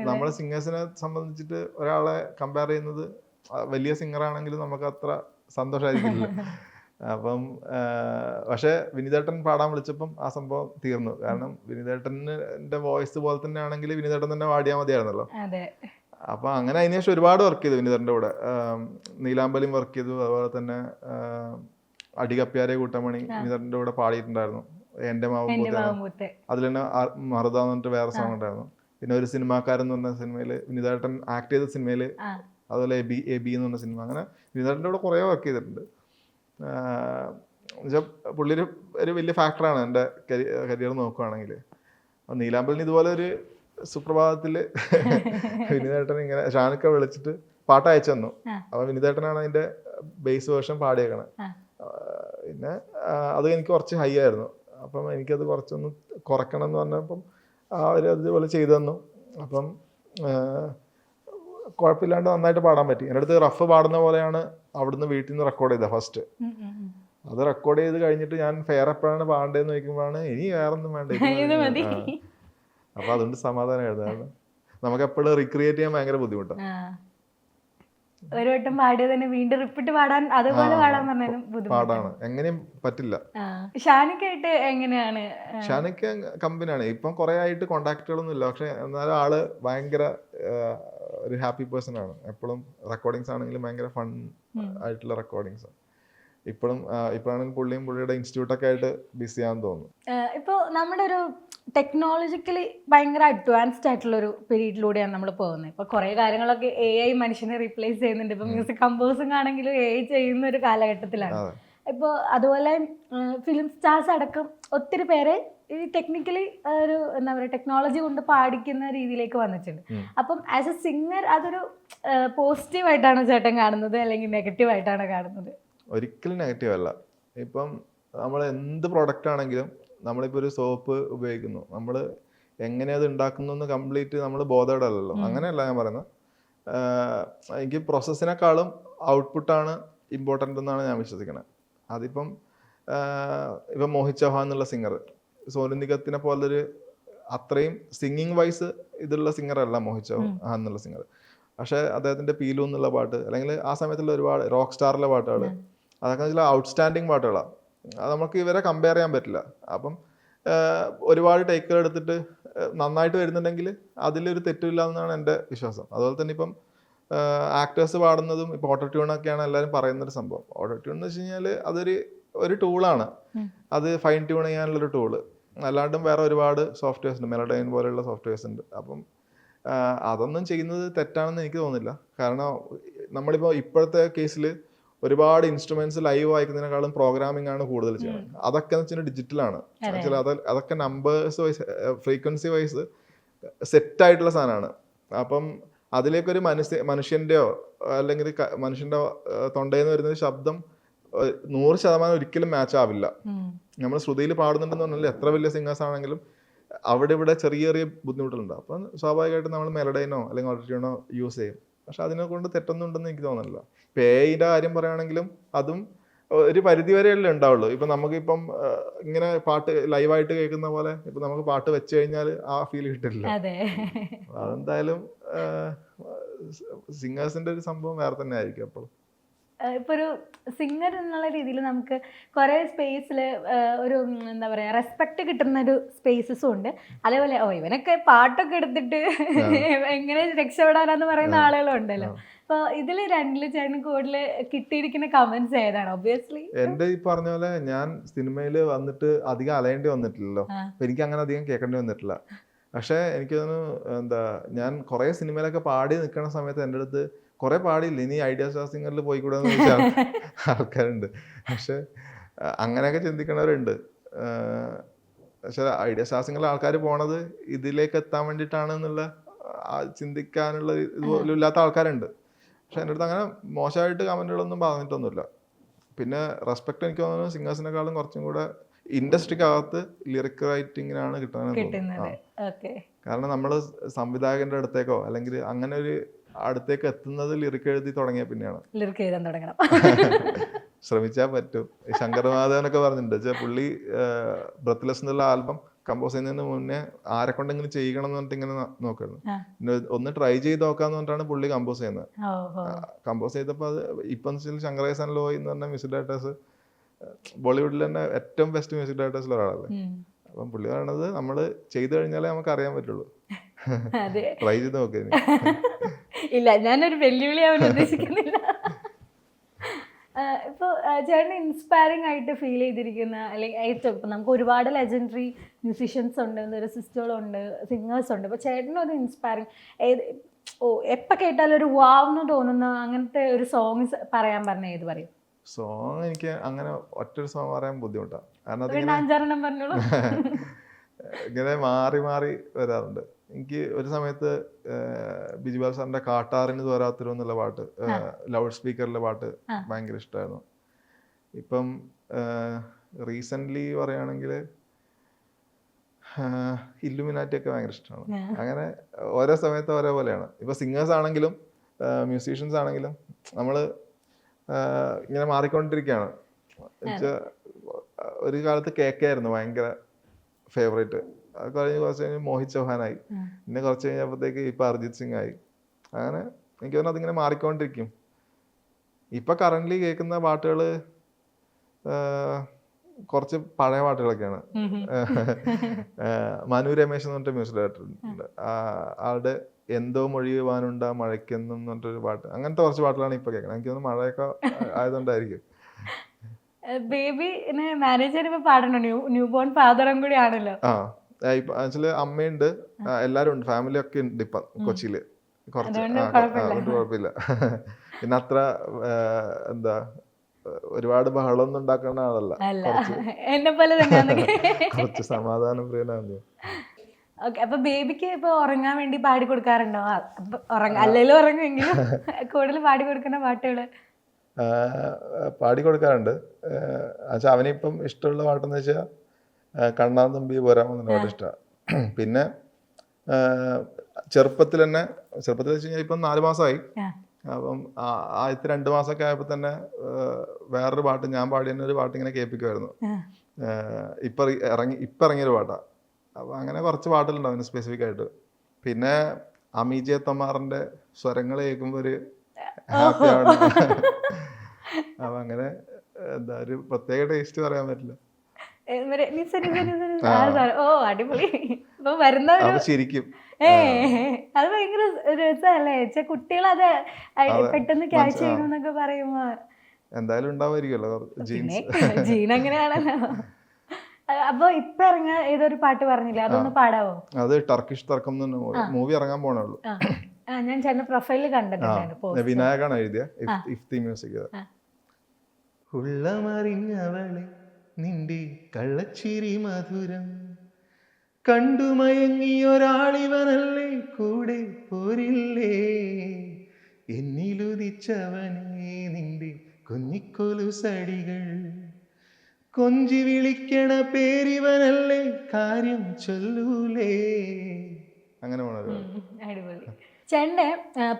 നമ്മളെ സിംഗേഴ്സിനെ സംബന്ധിച്ചിട്ട് ഒരാളെ കമ്പയർ ചെയ്യുന്നത് വലിയ സിംഗർ ആണെങ്കിലും നമുക്ക് അത്ര സന്തോഷമായിരിക്കില്ല. അപ്പം പക്ഷെ വിനീതേട്ടൻ പാടാൻ വിളിച്ചപ്പം ആ സംഭവം തീർന്നു. കാരണം വിനീതേട്ടൻ്റെ വോയിസ് പോലെ തന്നെ ആണെങ്കിൽ വിനീതേട്ടൻ തന്നെ പാടിയാൽ മതിയായിരുന്നല്ലോ. അപ്പൊ അങ്ങനെ അതിനുശേഷം ഒരുപാട് വർക്ക് ചെയ്തു വിനീതേട്ടൻ്റെ കൂടെ. നീലാമ്പലിയും വർക്ക് ചെയ്തു. അതുപോലെ തന്നെ അടികപ്പ്യാരെ കൂട്ടമണി വിനീതേട്ടൻ്റെ കൂടെ പാടിയിട്ടുണ്ടായിരുന്നു. എന്റെ മാവുമ്പൂത്തെ, അതിൽ തന്നെ മറുത എന്ന് പറഞ്ഞിട്ട് വേറെ സോങ് ഉണ്ടായിരുന്നു. പിന്നെ ഒരു സിനിമാക്കാരൻ എന്ന് പറഞ്ഞ സിനിമയില് വിനീതേട്ടൻ ആക്ട് ചെയ്ത സിനിമയില്, അതുപോലെ എ ബി എന്ന് പറഞ്ഞ സിനിമ, അങ്ങനെ വിനീതേട്ടൻ്റെ കൂടെ കുറേ വർക്ക് ചെയ്തിട്ടുണ്ട്. പുള്ളി ഒരു വലിയ ഫാക്ടറാണ് എൻ്റെ കരിയർ നോക്കുകയാണെങ്കിൽ. നീലാമ്പലിന് ഇതുപോലെ ഒരു സുപ്രഭാതത്തില് വിനീതേട്ടൻ ഇങ്ങനെ ഷാനിക്ക വിളിച്ചിട്ട് പാട്ട് അയച്ചു തന്നു. അപ്പൊ വിനീതേട്ടനാണ് അതിന്റെ ബേസ് വേർഷൻ പാടിയേക്കണേ. പിന്നെ അത് എനിക്ക് കുറച്ച് ഹൈ ആയിരുന്നു. അപ്പം എനിക്കത് കുറച്ചൊന്ന് കുറയ്ക്കണം എന്ന് പറഞ്ഞപ്പം അവർ അതുപോലെ ചെയ്തു തന്നു. അപ്പം കുഴപ്പമില്ലാണ്ട് നന്നായിട്ട് പാടാൻ പറ്റി. എൻ്റെ അടുത്ത് റഫ് പാടുന്ന പോലെയാണ് അവിടുന്ന് വീട്ടിൽ നിന്ന് റെക്കോർഡ് ചെയ്തത് ഫസ്റ്റ്. അത് റെക്കോർഡ് ചെയ്ത് കഴിഞ്ഞിട്ട് ഞാൻ ഫെയർ എപ്പോഴാണ് പാടേണ്ടതെന്ന് ചോദിക്കുമ്പോഴാണ് ഇനി വേറൊന്നും വേണ്ട, അപ്പൊ അതുകൊണ്ട് സമാധാനമായിരുന്നു. കാരണം നമുക്ക് എപ്പോഴും റീക്രിയേറ്റ് ചെയ്യാൻ ഭയങ്കര ബുദ്ധിമുട്ടാണ്. ഒരു വട്ടം പാടിയത് തന്നെ വീണ്ടും റിപ്പീറ്റ് പാടാൻ അതുപോലെ പാടാൻ പറഞ്ഞാലും പാടാണ്, എങ്ങനെയും പറ്റില്ല. ഷാനിക്കായിട്ട് എങ്ങനെയാണ്? ഷാനിക്ക കമ്പനിയാണ്. ഇപ്പം കുറെ ആയിട്ട് കോണ്ടാക്റ്റുകളൊന്നും ഇല്ല. പക്ഷെ എന്നാലും ആള് ഭയങ്കര ഒരു ഹാപ്പി പേഴ്സൺ ആണ്. എപ്പോഴും റെക്കോർഡിങ്സ് ആണെങ്കിലും ഭയങ്കര ഫൺ ആയിട്ടുള്ള റെക്കോർഡിങ്സ്. ഇപ്പോഴാണെങ്കിൽ പുള്ളിയുടെ ഇൻസ്റ്റിറ്റ്യൂട്ടൊക്കെ ആയിട്ട് ബിസി ആണെന്ന് തോന്നുന്നു. ഇപ്പോൾ നമ്മുടെ ഒരു ടെക്നോളജിക്കലി ഭയങ്കര അഡ്വാൻസ്ഡ് ആയിട്ടുള്ള ഒരു പീരീഡിലൂടെയാണ് നമ്മൾ പോകുന്നത്. ഇപ്പോൾ കുറേ കാര്യങ്ങളൊക്കെ AI മനുഷ്യനെ റീപ്ലേസ് ചെയ്യുന്നുണ്ട്. ഇപ്പോൾ മ്യൂസിക് കമ്പോസിംഗ് ആണെങ്കിലും AI ചെയ്യുന്ന ഒരു കാലഘട്ടത്തിലാണ്. ഇപ്പോൾ അതുപോലെ ഫിലിം സ്റ്റാർസ് അടക്കം ഒത്തിരി പേരെ ഈ ടെക്നിക്കലി ഒരു എന്താ പറയുക ടെക്നോളജി കൊണ്ട് പാടിക്കുന്ന രീതിയിലേക്ക് വന്നിട്ടുണ്ട്. അപ്പം ആസ് എ സിംഗർ അതൊരു പോസിറ്റീവായിട്ടാണോ ചേട്ടൻ കാണുന്നത്, അല്ലെങ്കിൽ നെഗറ്റീവായിട്ടാണോ കാണുന്നത്? ഒരിക്കലും നെഗറ്റീവ് അല്ല. ഇപ്പം നമ്മൾ എന്ത് പ്രൊഡക്റ്റ് ആണെങ്കിലും, നമ്മളിപ്പോൾ ഒരു സോപ്പ് ഉപയോഗിക്കുന്നു, നമ്മൾ എങ്ങനെയത് ഉണ്ടാക്കുന്നു കംപ്ലീറ്റ് നമ്മൾ ബോധേഡല്ലോ. അങ്ങനെയല്ല ഞാൻ പറയുന്നത്. എനിക്ക് പ്രോസസ്സിനെക്കാളും ഔട്ട്പുട്ടാണ് ഇമ്പോർട്ടൻ്റ് എന്നാണ് ഞാൻ വിശ്വസിക്കുന്നത്. അതിപ്പം ഇപ്പം മോഹിത് ചൗഹാൻ എന്നുള്ള സിംഗർ, സോനു നിഗത്തിനെ പോലൊരു അത്രയും സിംഗിങ് വൈസ് ഇതുള്ള സിംഗറല്ല മോഹിത് ചൗഹാൻ എന്നുള്ള സിംഗർ. പക്ഷേ അദ്ദേഹത്തിൻ്റെ പീലു എന്നുള്ള പാട്ട്, അല്ലെങ്കിൽ ആ സമയത്തുള്ള ഒരുപാട് റോക്ക് സ്റ്റാറിലെ പാട്ടുകൾ, അതൊക്കെ വെച്ചാൽ ഔട്ട്സ്റ്റാൻഡിങ് പാട്ടുകളാണ്. അത് നമുക്ക് ഇവരെ കമ്പയർ ചെയ്യാൻ പറ്റില്ല. അപ്പം ഒരുപാട് ടേക്കുകൾ എടുത്തിട്ട് നന്നായിട്ട് വരുന്നുണ്ടെങ്കിൽ അതിലൊരു തെറ്റില്ല എന്നാണ് എൻ്റെ വിശ്വാസം. അതുപോലെ തന്നെ ഇപ്പം ആക്ടേഴ്സ് പാടുന്നതും ഇപ്പോൾ ഓട്ടോ ട്യൂണൊക്കെയാണ് എല്ലാവരും പറയുന്നൊരു സംഭവം. ഓട്ടോ ട്യൂൺ എന്ന് വെച്ച് കഴിഞ്ഞാൽ അതൊരു ടൂളാണ്. അത് ഫൈൻ ട്യൂൺ ചെയ്യാനുള്ളൊരു ടൂള്. അല്ലാണ്ടും വേറെ ഒരുപാട് സോഫ്റ്റ്വെയർസ് ഉണ്ട്, മെലഡൈൻ പോലെയുള്ള സോഫ്റ്റ്വെയർസ് ഉണ്ട്. അപ്പം അതൊന്നും ചെയ്യുന്നത് തെറ്റാണെന്ന് എനിക്ക് തോന്നുന്നില്ല. കാരണം നമ്മളിപ്പോൾ ഇപ്പോഴത്തെ കേസിൽ ഒരുപാട് ഇൻസ്ട്രുമെന്റ്സ് ലൈവ് വായിക്കുന്നതിനേക്കാളും പ്രോഗ്രാമിംഗ് ആണ് കൂടുതൽ ചെയ്യുന്നത്. അതൊക്കെ എന്ന് വെച്ചാൽ ഡിജിറ്റലാണ്. ആക്ച്വലി അതൊക്കെ numbers wise, frequency wise set ആയിട്ടുള്ള സാധനമാണ്. അപ്പം അതിലേക്കൊരു മനുഷ്യൻ്റെയോ അല്ലെങ്കിൽ മനുഷ്യൻ്റെ തൊണ്ടയിൽ നിന്ന് വരുന്നൊരു ശബ്ദം 100% ഒരിക്കലും മാച്ച് ആവില്ല. നമ്മൾ ശ്രുതിയിൽ പാടുന്നുണ്ടെന്ന് പറഞ്ഞാൽ എത്ര വലിയ സിംഗേഴ്സ് ആണെങ്കിലും അവിടെ ഇവിടെ ചെറിയ ചെറിയ ബുദ്ധിമുട്ടുകളുണ്ട്. അപ്പം സ്വാഭാവികമായിട്ടും നമ്മൾ മെലഡൈനോ അല്ലെങ്കിൽ ഓട്ടോട്യൂണോ യൂസ് ചെയ്യും. പക്ഷെ അതിനെ കൊണ്ട് തെറ്റൊന്നും ഉണ്ടെന്ന് എനിക്ക് തോന്നുന്നില്ല. ഇപ്പം AI-യുടെ കാര്യം പറയുകയാണെങ്കിലും അതും ഒരു പരിധി വരെയല്ലേ ഉണ്ടാവുള്ളൂ. ഇപ്പം നമുക്കിപ്പം ഇങ്ങനെ പാട്ട് ലൈവായിട്ട് കേൾക്കുന്ന പോലെ ഇപ്പം നമുക്ക് പാട്ട് വെച്ച് കഴിഞ്ഞാൽ ആ ഫീൽ കിട്ടില്ല. അതെന്തായാലും സിംഗേഴ്സിന്റെ ഒരു സംഭവം വേറെ തന്നെ ആയിരിക്കും. അപ്പോൾ ഇപ്പൊ ഒരു സിംഗർ എന്നുള്ള രീതിയിൽ നമുക്ക് കുറെ സ്പേസിൽ ഒരു എന്താ പറയാ റെസ്പെക്ട് കിട്ടുന്ന ഒരു സ്പേസസും ഉണ്ട്. അതേപോലെ ഇവനൊക്കെ പാട്ടൊക്കെ എടുത്തിട്ട് എങ്ങനെ രക്ഷപ്പെടാനാന്ന് പറയുന്ന ആളുകളും ഉണ്ടല്ലോ. അപ്പൊ ഇതില് രണ്ടില് ചേട്ടന് കൂടുതൽ കിട്ടിയിരിക്കുന്ന കമന്റ്സ് ഏതാണ്? ഒബ്വിയസ്ലി എന്റെ ഈ പറഞ്ഞ പോലെ ഞാൻ സിനിമയിൽ വന്നിട്ട് അധികം അലയേണ്ടി വന്നിട്ടില്ലല്ലോ, അപ്പൊ എനിക്ക് അങ്ങനെ അധികം കേൾക്കേണ്ടി വന്നിട്ടില്ല. പക്ഷെ എനിക്ക് തോന്നുന്നു എന്താ, ഞാൻ കുറെ സിനിമയിലൊക്കെ പാടി നിൽക്കുന്ന സമയത്ത് എൻ്റെ അടുത്ത് കുറെ പാടിയില്ല, ഇനി ഐഡിയ സ്റ്റാർ സിംഗറിൽ പോയിക്കൂടെ എന്ന് ചോദിച്ചാൽ ആൾക്കാരുണ്ട്. പക്ഷെ അങ്ങനെയൊക്കെ ചിന്തിക്കുന്നവരുണ്ട്. പക്ഷെ ഐഡിയ സ്റ്റാർ സിംഗറിൽ ആൾക്കാർ പോണത് ഇതിലേക്ക് എത്താൻ വേണ്ടിയിട്ടാണ് എന്നുള്ള ചിന്തിക്കാനുള്ള ഇതുപോലും ഇല്ലാത്ത ആൾക്കാരുണ്ട്. പക്ഷെ എൻ്റെ അടുത്ത് അങ്ങനെ മോശമായിട്ട് കമൻറ്റുകളൊന്നും പറഞ്ഞിട്ടൊന്നുമില്ല. പിന്നെ റെസ്പെക്ട് എനിക്ക് തോന്നുന്നു സിംഗേഴ്സിനെക്കാളും കുറച്ചും കൂടെ ഇൻഡസ്ട്രിക്കകത്ത് ലിറിക് റൈറ്റിങ്ങിനാണ് കിട്ടുന്നത്. കാരണം നമ്മൾ സംവിധായകന്റെ അടുത്തേക്കോ അല്ലെങ്കിൽ അങ്ങനെ ഒരു അടുത്തേക്ക് എത്തുന്നത് ലിറിക് എഴുതി തുടങ്ങിയ പിന്നെയാണ്. ലിറിക് എഴുതാൻ തുടങ്ങണം. ശ്രമിച്ചാൽ പറ്റും. ശങ്കർ മഹാദേവനൊക്കെ പറഞ്ഞിട്ടുണ്ട്, പുള്ളി ബ്രെത്ത്ലെസ് എന്നുള്ള ആൽബം കമ്പോസ് ചെയ്യുന്നതിന് മുന്നേ ആരെ കൊണ്ടെങ്കിലും ചെയ്യണം എന്ന് പറഞ്ഞിട്ട് ഇങ്ങനെ നോക്കുന്നു. ഒന്ന് ട്രൈ ചെയ്ത് നോക്കാന്ന് പറഞ്ഞിട്ടാണ് പുള്ളി കമ്പോസ് ചെയ്യുന്നത്. കമ്പോസ് ചെയ്തപ്പോൾ അത് ഇപ്പം ശങ്കർ ഹസൻ ലോയ് എന്ന് പറഞ്ഞ മ്യൂസിക് ഡയറക്ടേഴ്സ് ബോളിവുഡിൽ തന്നെ ഏറ്റവും ബെസ്റ്റ് മ്യൂസിക് ഡയറക്ടേഴ്സിൽ ഒരാളല്ലേ. അപ്പം പുള്ളി പറയണത് നമ്മൾ ചെയ്തു കഴിഞ്ഞാലേ നമുക്ക് അറിയാൻ പറ്റുള്ളൂ. ട്രൈ ചെയ്ത് നോക്കേ. ഇല്ല, ഞാനൊരു വെല്ലുവിളി അവൻ ഉദ്ദേശിക്കുന്നില്ല. ഇപ്പോൾ ചേട്ടന് ഇൻസ്പയറിംഗ് ആയിട്ട് ഫീൽ ചെയ്തിരിക്കുന്ന അല്ലെങ്കിൽ ഏറ്റവും ഇപ്പം നമുക്ക് ഒരുപാട് ലെജൻഡറി മ്യൂസീഷ്യൻസ് ഉണ്ട്, ലിറിസിസ്റ്റുകളുണ്ട്, സിംഗേഴ്സ് ഉണ്ട്. അപ്പോൾ ചേട്ടനൊരു ഇൻസ്പയറിംഗ് എപ്പോൾ കേട്ടാലും ഒരു വാവെന്ന് തോന്നുന്ന അങ്ങനത്തെ ഒരു സോങ്സ് പറയാൻ പറഞ്ഞാൽ ഏത് പറയും? സോങ് എനിക്ക് അങ്ങനെ ഒറ്റൊരു സോങ് പറയാൻ ബുദ്ധിമുട്ടാണ്. കാരണം ഇങ്ങനെ മാറി മാറി വരാറുണ്ട്. എനിക്ക് ഒരു സമയത്ത് ബിജുപാൽ സാറിന്റെ കാട്ടാറിന് തോരാത്തിരും എന്നുള്ള പാട്ട്, ലൗഡ് സ്പീക്കറിലെ പാട്ട് ഭയങ്കര ഇഷ്ടമായിരുന്നു. ഇപ്പം റീസെൻ്റ്ലി പറയുകയാണെങ്കിൽ ഇല്ലുമിനാറ്റി ഒക്കെ ഭയങ്കര ഇഷ്ടമാണ്. അങ്ങനെ ഓരോ സമയത്ത് ഓരോ പോലെയാണ്. ഇപ്പം സിംഗേഴ്സ് ആണെങ്കിലും മ്യൂസീഷ്യൻസ് ആണെങ്കിലും നമ്മൾ ഇങ്ങനെ മാറിക്കൊണ്ടിരിക്കുകയാണ്. ഒരു കാലത്ത് കേക്കായിരുന്നു ഭയങ്കര ഫേവറേറ്റ്, അത് കഴിഞ്ഞ് കുറച്ച് കഴിഞ്ഞ് മോഹിത് ചൗഹാനായി, പിന്നെ കുറച്ച് കഴിഞ്ഞപ്പോഴത്തേക്ക് ഇപ്പം അർജിത് സിംഗ് ആയി. അങ്ങനെ എനിക്ക് തോന്നുന്നു അതിങ്ങനെ മാറിക്കൊണ്ടിരിക്കും. ഇപ്പം കറൻ്റ്ലി കേൾക്കുന്ന പാട്ടുകൾ കുറച്ച് പഴയ പാട്ടുകളൊക്കെയാണ്. മനു രമേശ് എന്ന് പറഞ്ഞിട്ട് മ്യൂസിക് ഡയറക്ടർ ഉണ്ട്, ആളുടെ എന്തോ മൊഴിയുവാനുണ്ടാ മഴയ്ക്കെന്നും എന്ന് പറഞ്ഞിട്ടൊരു പാട്ട്, അങ്ങനത്തെ കുറച്ച് പാട്ടുകളാണ് ഇപ്പൊ കേൾക്കുന്നത്. എനിക്ക് തോന്നുന്നു മഴയൊക്കെ ആയതുകൊണ്ടായിരിക്കും. ബേബിനെ മാനേജ് ചെയ്യുമ്പോൾ പാടണോ? ന്യൂ ബോൺ ഫാദറും കൂടി ആണല്ലോ. ആക്ച്വലി അമ്മയുണ്ട്, എല്ലാരും ഉണ്ട്, ഫാമിലി ഒക്കെ ഉണ്ട് ഇപ്പൊ കൊച്ചിയില്. കുറച്ച് അതുകൊണ്ട് കുഴപ്പമില്ല. പിന്നെ അത്ര എന്താ ഒരുപാട് ബഹളമൊന്നും ഉണ്ടാക്കുന്ന ആളല്ല, കുറച്ച് സമാധാനം പ്രിയനാണ്. ഓക്കെ, അപ്പൊ ബേബിക്ക് ഇപ്പൊ ഉറങ്ങാൻ വേണ്ടി പാടി കൊടുക്കാറുണ്ടോ? അല്ലെങ്കിലും ഉറങ്ങുമെങ്കിലും കൂടുതൽ പാടി കൊടുക്കുന്ന പാട്ടുകള് പാടി കൊടുക്കാറുണ്ട്. പക്ഷെ അവനിപ്പം ഇഷ്ടമുള്ള പാട്ടെന്ന് വെച്ചാൽ കണ്ണാൻ തമ്പി പോരാമെന്നുള്ള പാട്ട് ഇഷ്ടമാണ്. പിന്നെ ചെറുപ്പത്തിൽ വെച്ച് കഴിഞ്ഞാൽ ഇപ്പം 4 മാസമായി. അപ്പം ആദ്യത്തെ 2 മാസമൊക്കെ ആയപ്പോൾ തന്നെ വേറൊരു പാട്ട് ഞാൻ പാടി തന്നെ ഒരു പാട്ട് ഇങ്ങനെ കേൾപ്പിക്കുമായിരുന്നു. ഇപ്പം ഇറങ്ങിയൊരു പാട്ടാണ്. അപ്പം അങ്ങനെ കുറച്ച് പാട്ടുകളുണ്ട് അതിന് സ്പെസിഫിക് ആയിട്ട്. പിന്നെ അമീജെ തൊമാറിന്റെ സ്വരങ്ങൾ കേൾക്കുമ്പോൾ ഒരു ഹാപ്പിയാണ്. അപ്പം അങ്ങനെ എന്താ ഒരു പ്രത്യേക ടേസ്റ്റ് പറയാൻ പറ്റില്ല. ശരിക്കും അത് ഭയങ്കര രസമല്ലേ? കുട്ടികളത് പെട്ടെന്ന് ക്യാച്ച് ചെയ്യണമെന്നൊക്കെ പറയുമ്പോ എന്തായാലും ഉണ്ടാവുമായിരിക്കുമല്ലോ ജീൻ അങ്ങനെയാണല്ലോ. അപ്പൊ ഇപ്പൊ ഇറങ്ങിയ ഏതൊരു പാട്ട് പറഞ്ഞില്ലേ, അതൊന്ന് പാടാവോ? അത് ടർക്കിഷ് തർക്കം മൂവി ഇറങ്ങാൻ പോണുള്ളൂ. ഞാൻ ചേട്ടന്റെ പ്രൊഫൈലിൽ കണ്ടിട്ടുണ്ട്. വിനായകാണ് എഴുതിയ ഇഫ്തി മ്യൂസിക്. ഉള്ളമറിഞ്ഞവളെ നിന്റെ കള്ളച്ചിരി മധുരം കണ്ടുമയങ്ങിയൊരാളിവനല്ലേ കൂടെ പോരില്ലേ, എന്നിലുദിച്ചവനേ നിന്റെ കുഞ്ഞിക്കൊലുസടികൾ കൊഞ്ചി വിളിക്കണ പേരിവനല്ലേ കാര്യം ചൊല്ലൂലേ. അങ്ങനെ അടിപൊളി. ചേട്ടൻ്റെ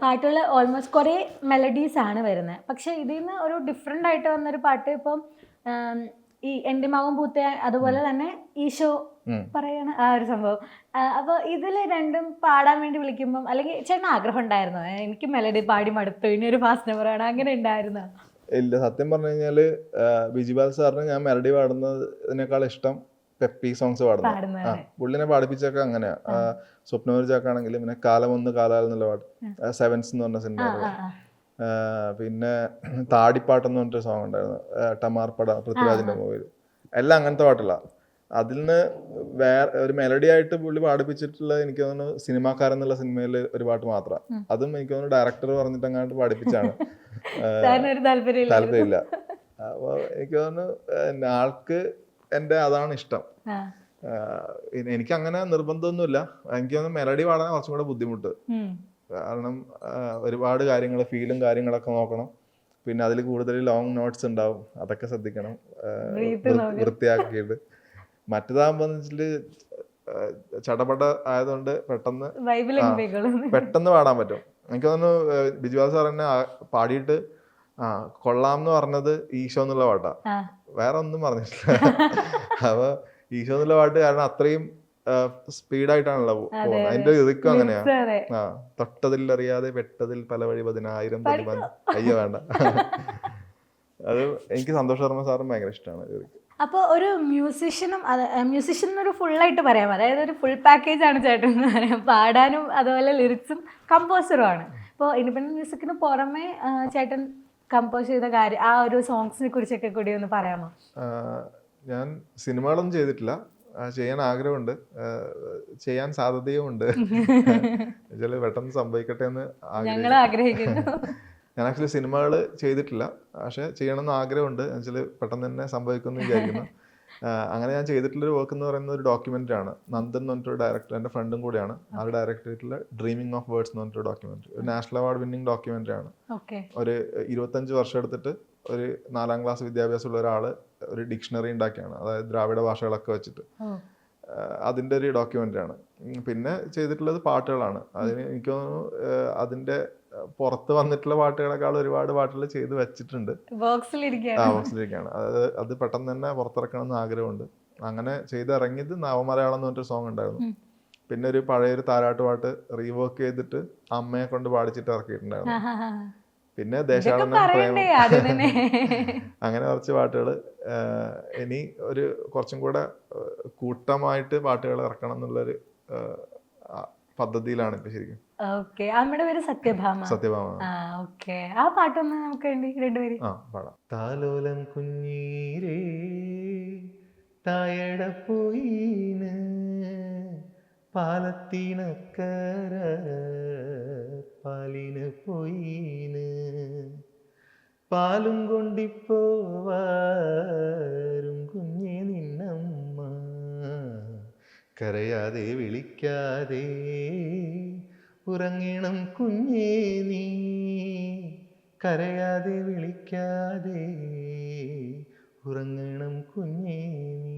പാട്ടുകൾ ഓൾമോസ്റ്റ് കുറേ മെലഡീസ് ആണ് വരുന്നത്. പക്ഷെ ഇതിൽ നിന്ന് ഒരു ഡിഫറെൻ്റ് ആയിട്ട് വന്നൊരു പാട്ട് ഇപ്പം ഈ എൻ്റെ മകൻ പൂത്ത, അതുപോലെ തന്നെ ഈശോ പറയണ ആ ഒരു സംഭവം. അപ്പോൾ ഇതിൽ രണ്ടും പാടാൻ വേണ്ടി വിളിക്കുമ്പം അല്ലെങ്കിൽ ചേട്ടന് ആഗ്രഹം ഉണ്ടായിരുന്നോ? എനിക്ക് മെലഡി പാടി മടുത്തു, ഇനി ഒരു ഫാസ്റ്റ് നമ്പർ ആണ്, അങ്ങനെ ഉണ്ടായിരുന്നോ? ഇല്ല, സത്യം പറഞ്ഞു കഴിഞ്ഞാല് ബിജിപാൽ സാറിന് ഞാൻ മെലഡി പാടുന്നതിനേക്കാൾ ഇഷ്ടം പെപ്പി സോങ്സ് പാടുന്നത്. പുള്ളിനെ പാടിപ്പിച്ചൊക്കെ അങ്ങനെയാ. സ്വപ്നവരി ചാക്കാണെങ്കിലും പിന്നെ കാലമൊന്ന് കാലാൽ എന്നുള്ള പാട്ട്, സെവൻസ് എന്ന് പറഞ്ഞ സിനിമ, പിന്നെ താടിപ്പാട്ടെന്ന് പറഞ്ഞിട്ടൊരു സോങ് ഉണ്ടായിരുന്നു, ടമാർപ്പട പൃഥ്വിരാജിന്റെ മൂവിയിൽ, എല്ലാം അങ്ങനത്തെ പാട്ടുള്ള. അതിൽ നിന്ന് വേറെ ഒരു മെലഡി ആയിട്ട് പുള്ളി പാടിപ്പിച്ചിട്ടുള്ള എനിക്ക് തോന്നുന്നു സിനിമാക്കാരൻ എന്നുള്ള സിനിമയിൽ ഒരു പാട്ട് മാത്രം. അതും എനിക്ക് തോന്നുന്നു ഡയറക്ടർ പറഞ്ഞിട്ട് അങ്ങോട്ട് പാടിപ്പിച്ചാണ്. താല്പര്യമില്ല. അപ്പൊ എനിക്ക് തോന്നുന്നു ആൾക്ക് എന്റെ അതാണ് ഇഷ്ടം. എനിക്ക് അങ്ങനെ നിർബന്ധമൊന്നുമില്ല. എനിക്ക് തോന്നുന്നു മെലഡി പാടാൻ കുറച്ചും കൂടെ ബുദ്ധിമുട്ട്. കാരണം ഒരുപാട് കാര്യങ്ങൾ, ഫീലും കാര്യങ്ങളൊക്കെ നോക്കണം. പിന്നെ അതിൽ കൂടുതൽ ലോങ് നോട്ട്സ് ഉണ്ടാവും, അതൊക്കെ ശ്രദ്ധിക്കണം വൃത്തിയാക്കിയിട്ട്. മറ്റേതാകുമ്പോ ചടപട ആയതുകൊണ്ട് പെട്ടെന്ന് പാടാൻ പറ്റും. എനിക്ക് തോന്നുന്നു ബിജുപാൽ സാർ എന്നെ പാടിയിട്ട് കൊള്ളാം എന്ന് പറഞ്ഞത് ഈശോ എന്നുള്ള പാട്ടാ, വേറെ ഒന്നും പറഞ്ഞിട്ടില്ല. അപ്പൊ ഈശോ എന്നുള്ള പാട്ട് കാരണം അത്രയും സ്പീഡായിട്ടാണല്ലോ പോകുന്നത്. അതിന്റെ ഇതൊക്കെ അങ്ങനെയാ. തൊട്ടതിൽ അറിയാതെ പെട്ടതിൽ പല വഴി 10,000 പ്രതിമ. അയ്യോ വേണ്ട. അത് എനിക്ക് സന്തോഷ് ശർമ്മ സാറും ഭയങ്കര ഇഷ്ടമാണ്. അപ്പോൾ ഒരു മ്യൂസിഷ്യൻ ഒരു ഫുള്ളായിട്ട് പറയാം, അതായത് ഒരു ഫുൾ പാക്കേജ് ആണ് ചേട്ടൻ എന്ന് പറയാം. പാടാനും അതുപോലെ ലിറിക്സും കമ്പോസറും ആണ്. ഇപ്പോൾ ഇൻഡിപെൻഡന്റ് മ്യൂസിക്കിന് പുറമെ ചേട്ടൻ കമ്പോസ് ചെയ്ത കാര്യം, ആ ഒരു സോങ്സിനെ കുറിച്ചൊക്കെ കൂടി ഒന്ന് പറയാമോ? ഞാൻ സിനിമകളൊന്നും ചെയ്തിട്ടില്ല, ചെയ്യാൻ ആഗ്രഹമുണ്ട്, ചെയ്യാൻ സാധ്യതയും ഉണ്ട്. പെട്ടെന്ന് സംഭവിക്കട്ടെ എന്ന് ആഗ്രഹിക്കുന്നു. ഞാൻ ആക്ച്വലി സിനിമകൾ ചെയ്തിട്ടില്ല, പക്ഷെ ചെയ്യണമെന്ന് ആഗ്രഹമുണ്ട്. എന്നുവെച്ചാൽ പെട്ടെന്ന് തന്നെ സംഭവിക്കുമെന്ന് വിചാരിക്കുന്നു. അങ്ങനെ ഞാൻ ചെയ്തിട്ടുള്ളൊരു വർക്ക് എന്ന് പറയുന്ന ഒരു ഡോക്യുമെൻ്ററി ആണ്. നന്ദൻ എന്ന് പറഞ്ഞിട്ടൊരു ഡയറക്ടർ, എൻ്റെ ഫ്രണ്ടും കൂടിയാണ്. ആൾ ഡയറക്റ്റ് ചെയ്തിട്ടുള്ള ഡ്രീമിംഗ് ഓഫ് വേർഡ്സ് എന്ന് പറഞ്ഞിട്ടൊരു ഡോക്യുമെൻ്ററി, ഒരു നാഷണൽ അവാർഡ് വിന്നിംഗ് ഡോക്യുമെൻ്ററി ആണ്. ഒരു 25 വർഷം എടുത്തിട്ട് ഒരു 4ാം ക്ലാസ് വിദ്യാഭ്യാസമുള്ള ഒരാൾ ഒരു ഡിക്ഷണറി ഉണ്ടാക്കിയാണ്, അതായത് ദ്രാവിഡ ഭാഷകളൊക്കെ വെച്ചിട്ട്. അതിൻ്റെ ഒരു ഡോക്യുമെൻ്ററി ആണ്. പിന്നെ ചെയ്തിട്ടുള്ളത് പാട്ടുകളാണ്. അതിന് എനിക്ക് തോന്നുന്നു അതിൻ്റെ പുറത്ത് വന്നിട്ടുള്ള പാട്ടുകളെക്കാൾ ഒരുപാട് പാട്ടുകൾ ചെയ്ത് വെച്ചിട്ടുണ്ട്, ബോക്സിലിരിക്കുകയാണ്. അത് പെട്ടെന്ന് തന്നെ പുറത്തിറക്കണം എന്ന് ആഗ്രഹമുണ്ട്. അങ്ങനെ ചെയ്തിറങ്ങിയത് നവമലയാളം എന്ന് പറഞ്ഞൊരു സോങ് ഉണ്ടായിരുന്നു. പിന്നെ ഒരു പഴയൊരു താരാട്ട് പാട്ട് റീവർക്ക് ചെയ്തിട്ട് അമ്മയെ കൊണ്ട് പാടിച്ചിട്ട് ഇറക്കിയിട്ടുണ്ടായിരുന്നു. പിന്നെ ദേശാടനം, അങ്ങനെ കുറച്ച് പാട്ടുകൾ. ഇനി ഒരു കുറച്ചും കൂടെ കൂട്ടമായിട്ട് പാട്ടുകൾ ഇറക്കണം എന്നുള്ളൊരു പദ്ധതിയിലാണ് ഇപ്പൊ ശരിക്കും. അമ്മയുടെ പേര് സത്യഭാമ. ആ പാട്ടൊന്ന് നമുക്ക് രണ്ടുപേരും പാടാം. താലോലം കുഞ്ഞീരേ തായട പോയിന് പാലത്തിനക്കര പാലിന് പോയിന് പാലും കൊണ്ടിപ്പോവാരും കുഞ്ഞെ നിന്നമ്മ കരയാതെ വിളിക്കാതെ ഉറങ്ങണം കുഞ്ഞേ നീ കരയാതെ വിളിക്കാതെ ഉറങ്ങണം കുഞ്ഞേ നീ.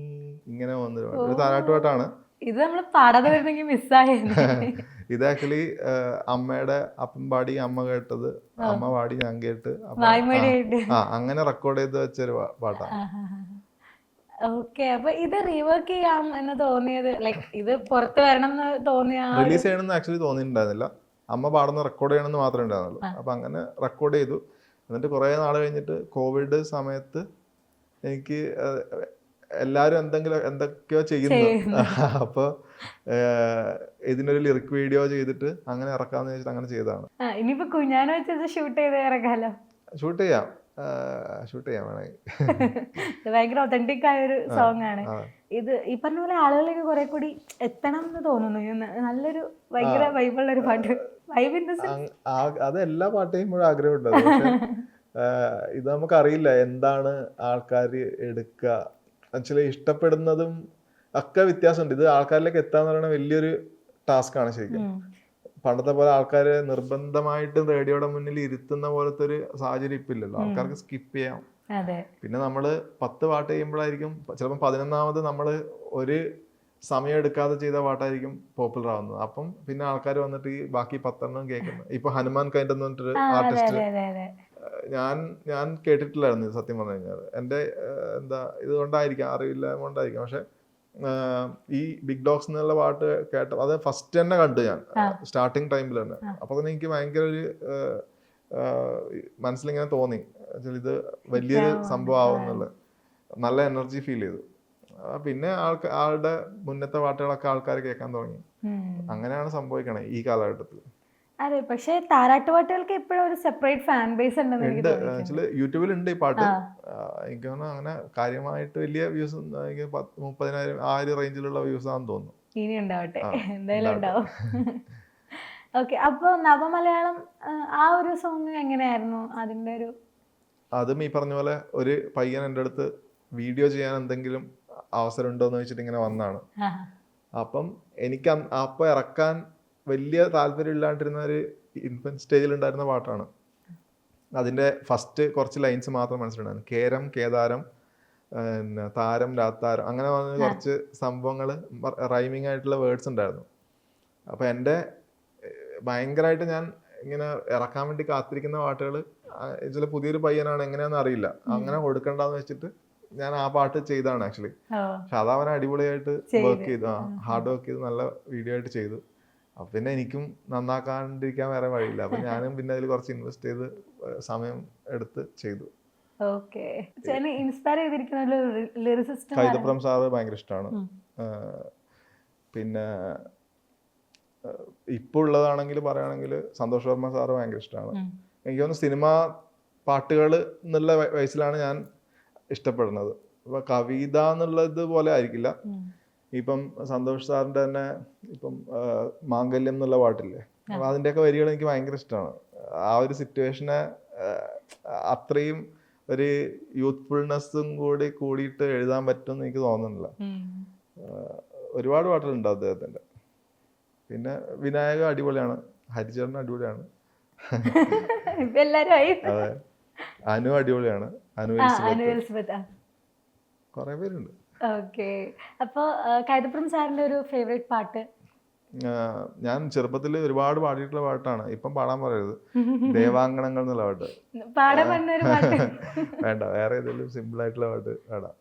ഇങ്ങനെ വന്നൊരു താരാട്ടുപാട്ടാണ് ഇത്. നമ്മൾ പാടാതെ വരുന്നെങ്കിൽ മിസ്സായിരുന്നു. ഇത് ആക്ച്വലി അമ്മയുടെ അപ്പം പാടി അമ്മ കേട്ടത്, അമ്മ പാടി ഞാൻ കേട്ട് അങ്ങനെ റെക്കോർഡ് ചെയ്ത് വെച്ചൊരു പാട്ടാണ്. അപ്പൊ ഇത് റീവർക്ക് ചെയ്യാം എന്ന് തോന്നിയത്, ലൈക്ക് ഇത് പുറത്ത് വരണം എന്ന് തോന്നിയ, റിലീസ് ചെയ്യണമെന്ന് ആക്ച്വലി തോന്നിയിട്ടുണ്ടായിരുന്നില്ല. അമ്മ പാടുന്ന റെക്കോർഡ് ചെയ്യണമെന്ന് മാത്രമേ ഉണ്ടായിരുന്നുള്ളൂ. അപ്പൊ അങ്ങനെ റെക്കോർഡ് ചെയ്തു. എന്നിട്ട് കുറെ നാൾ കഴിഞ്ഞിട്ട് കോവിഡ് സമയത്ത് എനിക്ക് എല്ലാരും എന്തൊക്കെയോ ചെയ്യുന്നു. അപ്പൊ ഇതിനൊരു ലിറിക് വീഡിയോ ചെയ്തിട്ട് അങ്ങനെ ഇറക്കാന്ന് വെച്ചിട്ട് അങ്ങനെ ചെയ്തതാണ്. ഇനിയിപ്പോ കുഞ്ഞാനോ വെച്ചത് ഷൂട്ട് ചെയ്ത് ഇറക്കാലോ. ഷൂട്ട് ചെയ്യാം വേണമെങ്കിൽ. ഭയങ്കര ഒതന്റിക് ആയ ഒരു സോങ് ആണ് ഇത്. ഈ പറഞ്ഞ പോലെ ആളുകളിലേക്ക് കുറെ കൂടി എത്തണം എന്ന് തോന്നുന്നു. നല്ലൊരു ഭയങ്കര വൈബുള്ള ഒരു പാട്ട്. അത് എല്ലാ പാട്ട് ചെയ്യുമ്പോഴും ആഗ്രഹമുണ്ട്. ഇത് നമുക്കറിയില്ല എന്താണ് ആൾക്കാർ എടുക്കുക. ആക്ച്വലി ഇഷ്ടപ്പെടുന്നതും ഒക്കെ വ്യത്യാസമുണ്ട്. ഇത് ആൾക്കാരിലേക്ക് എത്താന്ന് പറയുന്നത് വലിയൊരു ടാസ്ക് ആണ് ശരിക്കും. പണ്ടത്തെ പോലെ ആൾക്കാര് നിർബന്ധമായിട്ട് റേഡിയോയുടെ മുന്നിൽ ഇരുത്തുന്ന പോലത്തെ ഒരു സാഹചര്യം ഇപ്പൊ ഇല്ലല്ലോ. ആൾക്കാർക്ക് സ്കിപ്പ് ചെയ്യാം. പിന്നെ നമ്മള് 10 പാട്ട് ചെയ്യുമ്പോഴായിരിക്കും ചിലപ്പോൾ 11ാമത് നമ്മള് ഒരു സമയം എടുക്കാതെ ചെയ്ത പാട്ടായിരിക്കും പോപ്പുലർ ആവുന്നത്. അപ്പം പിന്നെ ആൾക്കാർ വന്നിട്ട് ഈ ബാക്കി 10 കേൾക്കുന്നത്. ഇപ്പൊ ഹനുമാൻ കൈൻഡ് എന്ന് പറഞ്ഞിട്ടൊരു ആർട്ടിസ്റ്റ് ഞാൻ കേട്ടിട്ടില്ലായിരുന്നു സത്യം പറഞ്ഞു കഴിഞ്ഞാൽ. എൻ്റെ ഇതുകൊണ്ടായിരിക്കാം, അറിയില്ല കൊണ്ടായിരിക്കാം. പക്ഷെ ഈ ബിഗ് ഡോഗ്സ് എന്നുള്ള പാട്ട് കേട്ട അത് ഫസ്റ്റ് തന്നെ കണ്ടു ഞാൻ സ്റ്റാർട്ടിങ് ടൈമിൽ തന്നെ. അപ്പൊ തന്നെ എനിക്ക് ഭയങ്കര ഒരു മനസ്സിലിങ്ങനെ തോന്നി, ഇത് വലിയൊരു സംഭവം ആവുന്നുള്ളത് നല്ല എനർജി ഫീൽ ചെയ്തു. പിന്നെ ആളുടെ മുന്നത്തെ പാട്ടുകളൊക്കെ ആൾക്കാർ കേൾക്കാൻ തുടങ്ങി. അങ്ങനെയാണ് സംഭവിക്കണേ ഈ കാലഘട്ടത്തിൽ. അതെ, പക്ഷെ താരാട്ടുപാട്ടുകൾക്ക് ഇപ്പോഴും ഒരു സെപ്പറേറ്റ് ഫാൻ ബേസ് ഉണ്ടെന്ന് എനിക്ക് തോന്നുന്നു. ആക്ച്വലി യൂട്യൂബിലുണ്ട് ഈ പാട്ട്. എനിക്ക് തോന്നുന്നു അങ്ങനെ കാര്യമായിട്ട് വലിയ വ്യൂസ് 30,000 ആ ഒരു റേഞ്ചിലുള്ള വ്യൂസ് ആണെന്ന് തോന്നുന്നു. ഇനി ഉണ്ടാവട്ടെ, എന്തായാലും ഉണ്ടാവും. ഓക്കെ, അപ്പോൾ നവമലയാളം ആ ഒരു സോങ് എങ്ങനെയായിരുന്നു അതിന്റെ ഒരു? അതും ഈ പറഞ്ഞ പോലെ ഒരു പയ്യൻ എൻ്റെ അടുത്ത് വീഡിയോ ചെയ്യാൻ എന്തെങ്കിലും അവസരം ഉണ്ടോ എന്ന് വെച്ചിട്ട് ഇങ്ങനെ വന്നാണ്. അപ്പം എനിക്ക് അപ്പോൾ ഇറക്കാൻ വലിയ താല്പര്യം ഇല്ലാണ്ടിരുന്ന ഒരു ഇൻഫന്റ് സ്റ്റേജിലുണ്ടായിരുന്ന പാട്ടാണ്. അതിൻ്റെ ഫസ്റ്റ് കുറച്ച് ലൈൻസ് മാത്രം മനസ്സിലുണ്ടായിരുന്നു. കേരം കേദാരം പിന്നെ താരം രാത്താരം അങ്ങനെ പറഞ്ഞ കുറച്ച് സംഭവങ്ങൾ റൈമിങ് ആയിട്ടുള്ള വേർഡ്സ് ഉണ്ടായിരുന്നു. അപ്പോൾ എൻ്റെ ഭയങ്കരമായിട്ട് ഞാൻ ഇങ്ങനെ ഇറക്കാൻ വേണ്ടി കാത്തിരിക്കുന്ന പാട്ടുകൾ ചില പുതിയൊരു പയ്യനാണ് എങ്ങനെയാണെന്ന് അറിയില്ല, അങ്ങനെ കൊടുക്കണ്ടെന്ന് വെച്ചിട്ട് ഞാൻ ആ പാട്ട് ചെയ്താണ് ആക്ച്വലി. പക്ഷെ അതവനെ അടിപൊളിയായിട്ട് വർക്ക് ചെയ്തു, ഹാർഡ് വർക്ക് ചെയ്ത് നല്ല വീഡിയോ ആയിട്ട് ചെയ്തു. അപ്പം പിന്നെ എനിക്കും നന്നാക്കാണ്ടിരിക്കാൻ വേറെ വഴിയില്ല. അപ്പം ഞാനും പിന്നെ അതിൽ കുറച്ച് ഇൻവെസ്റ്റ് ചെയ്ത് സമയം എടുത്ത് ചെയ്തു. കൈതപ്രം സാറ് ഭയങ്കര ഇഷ്ടമാണ്. പിന്നെ ഇപ്പോൾ ഉള്ളതാണെങ്കിൽ പറയുകയാണെങ്കിൽ സന്തോഷ് വർമ്മ സാറ് ഭയങ്കര ഇഷ്ടമാണ്. എനിക്ക് തോന്നുന്നു സിനിമാ പാട്ടുകൾ എന്നുള്ള വയസ്സിലാണ് ഞാൻ ഇഷ്ടപ്പെടുന്നത്. ഇപ്പം കവിത എന്നുള്ളത് പോലെ ആയിരിക്കില്ല. ഇപ്പം സന്തോഷ് സാറിൻ്റെ തന്നെ ഇപ്പം മാംഗല്യം എന്നുള്ള പാട്ടില്ലേ, അപ്പം അതിൻ്റെയൊക്കെ വരികൾ എനിക്ക് ഭയങ്കര ഇഷ്ടമാണ്. ആ ഒരു സിറ്റുവേഷനെ അത്രയും ഒരു യൂത്ത്ഫുൾനെസ്സും കൂടിയിട്ട് എഴുതാൻ പറ്റുമെന്ന് എനിക്ക് തോന്നുന്നില്ല. ഒരുപാട് പാട്ടുകളുണ്ട് അദ്ദേഹത്തിൻ്റെ. പിന്നെ വിനായക അടിപൊളിയാണ്, ഹരിചരൺ അടിപൊളിയാണ്, അതെ, അനു അടിപൊളിയാണ്, അനു എലിസബത്ത്, കുറെ പേരുണ്ട്. അപ്പൊ കൈതപ്രം സാറിന്റെ ഒരു ഫേവറേറ്റ് പാട്ട്? ഞാൻ ചെറുപ്പത്തിൽ ഒരുപാട് പാടിയിട്ടുള്ള പാട്ടാണ്, ഇപ്പം പാടാൻ പറയരുത്, ദേവാങ്കണങ്ങൾ എന്നുള്ള പാട്ട്. വേണ്ട, വേറെ ഏതെങ്കിലും സിമ്പിൾ ആയിട്ടുള്ള പാട്ട് പാടാം.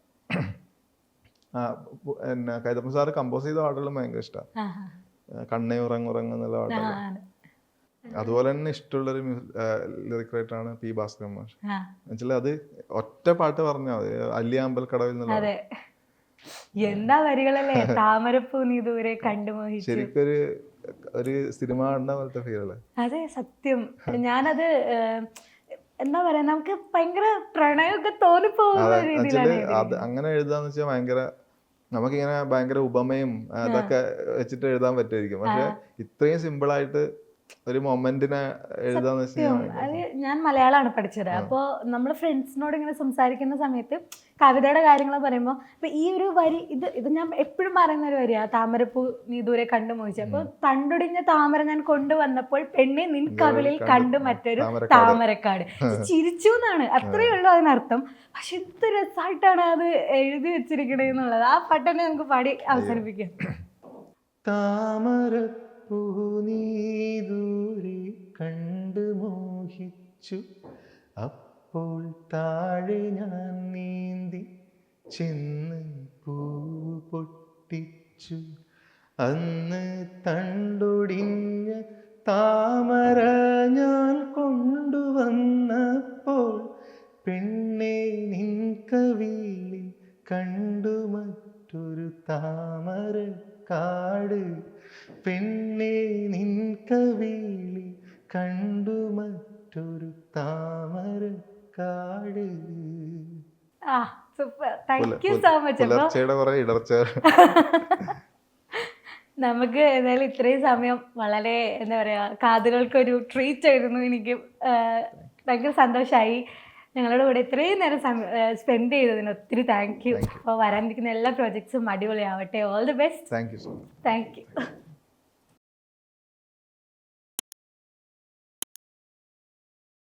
പിന്നെ കൈതപ്രം സാറ് കമ്പോസ് ചെയ്ത പാട്ടുകളും ഭയങ്കര ഇഷ്ടമാണ്. കണ്ണേ ഉറങ്ങുറങ്ങ് എന്നുള്ള പാട്ടാണ്. അതുപോലെ തന്നെ ഇഷ്ടമുള്ളൊരു ലിറിക് റൈറ്ററാണ് പി ഭാസ്കരൻ മാഷ്. എന്നുവെച്ചാൽ അത് ഒറ്റ പാട്ട് പറഞ്ഞാൽ മതി, അല്ലിയാമ്പൽക്കടവിൽ എന്നുള്ള. എന്താ വരികളല്ലേ, താമരപ്പൂ നീ ദൂരെ കണ്ടുമോഹിച്ചു. ശരിക്കൊരു ഒരു സിനിമ കാണുന്ന പോലത്തെ ഫീൽ അല്ലേ? അതെ, സത്യം. ഞാനത് എന്താ പറയാ, നമുക്ക് ഭയങ്കര പ്രണയമൊക്കെ തോന്നിപ്പോകുന്ന രീതിയിലാണ്. അങ്ങനെ എഴുതാന്ന് വെച്ചാൽ ഭയങ്കര നമുക്കിങ്ങനെ ഭയങ്കര ഉപമയും അതൊക്കെ വെച്ചിട്ട് എഴുതാൻ പറ്റുമായിരിക്കും. പക്ഷെ ഇത്രയും സിമ്പിളായിട്ട് ഒരു മൊമെന്റിനെ എഴുതാന്ന് വെച്ചാൽ. ഞാൻ മലയാളമാണ് പഠിച്ചത്. അപ്പോൾ നമ്മൾ ഫ്രണ്ട്സിനോട് ഇങ്ങനെ സംസാരിക്കുന്ന സമയത്ത് കവിതയുടെ കാര്യങ്ങൾ പറയുമ്പോൾ ഇപ്പൊ ഈ ഒരു വരി ഇത് ഞാൻ എപ്പോഴും പറയുന്ന ഒരു വരിയാ, താമരപ്പൂ നീ ദൂരെ കണ്ടു മോഹിച്ചു. അപ്പൊ തണ്ടുടിഞ്ഞ താമര ഞാൻ കൊണ്ടുവന്നപ്പോൾ പെണ്ണെ നിൻ കവിളിൽ കണ്ടു മറ്റൊരു താമരക്കാട്. ചിരിച്ചു എന്നാണ്, അത്രയേ ഉള്ളൂ അതിനർത്ഥം. പക്ഷെ എന്ത് രസമായിട്ടാണ് അത് എഴുതി വെച്ചിരിക്കണേ എന്നുള്ളത്. ആ പാട്ടന്നെ നമുക്ക് പാടി അവസാനിപ്പിക്കാം. താമരപ്പൂ നീ ദൂരെ കണ്ടു മോഹിച്ചു, അപ്പോൾ താഴെ ഞാൻ നീന്തി ചെന്ന് പൂവ് പൊട്ടിച്ചു. അന്ന് തണ്ടൊടിഞ്ഞ താമര ഞാൻ കൊണ്ടുവന്നപ്പോൾ പെണ്ണെ നിൻ കവിളിൽ കണ്ടു മറ്റൊരു താമരക്കാട്. പെണ്ണെ നിൻ കവിളിൽ കണ്ടു മറ്റൊരു താമരക്കാട്. നമുക്ക് എന്തായാലും ഇത്രയും സമയം വളരെ എന്താ പറയാ, കാതുകൾക്കൊരു ട്രീറ്റ് ആയിരുന്നു. എനിക്ക് ഭയങ്കര സന്തോഷമായി. ഞങ്ങളുടെ കൂടെ ഇത്രയും നേരം സ്പെൻഡ് ചെയ്തതിന് ഒത്തിരി താങ്ക് യു. അപ്പോൾ വരാനിരിക്കുന്ന എല്ലാ പ്രോജക്ട്സും അടിപൊളിയാവട്ടെ. All the best. Thank you so much. Thank U.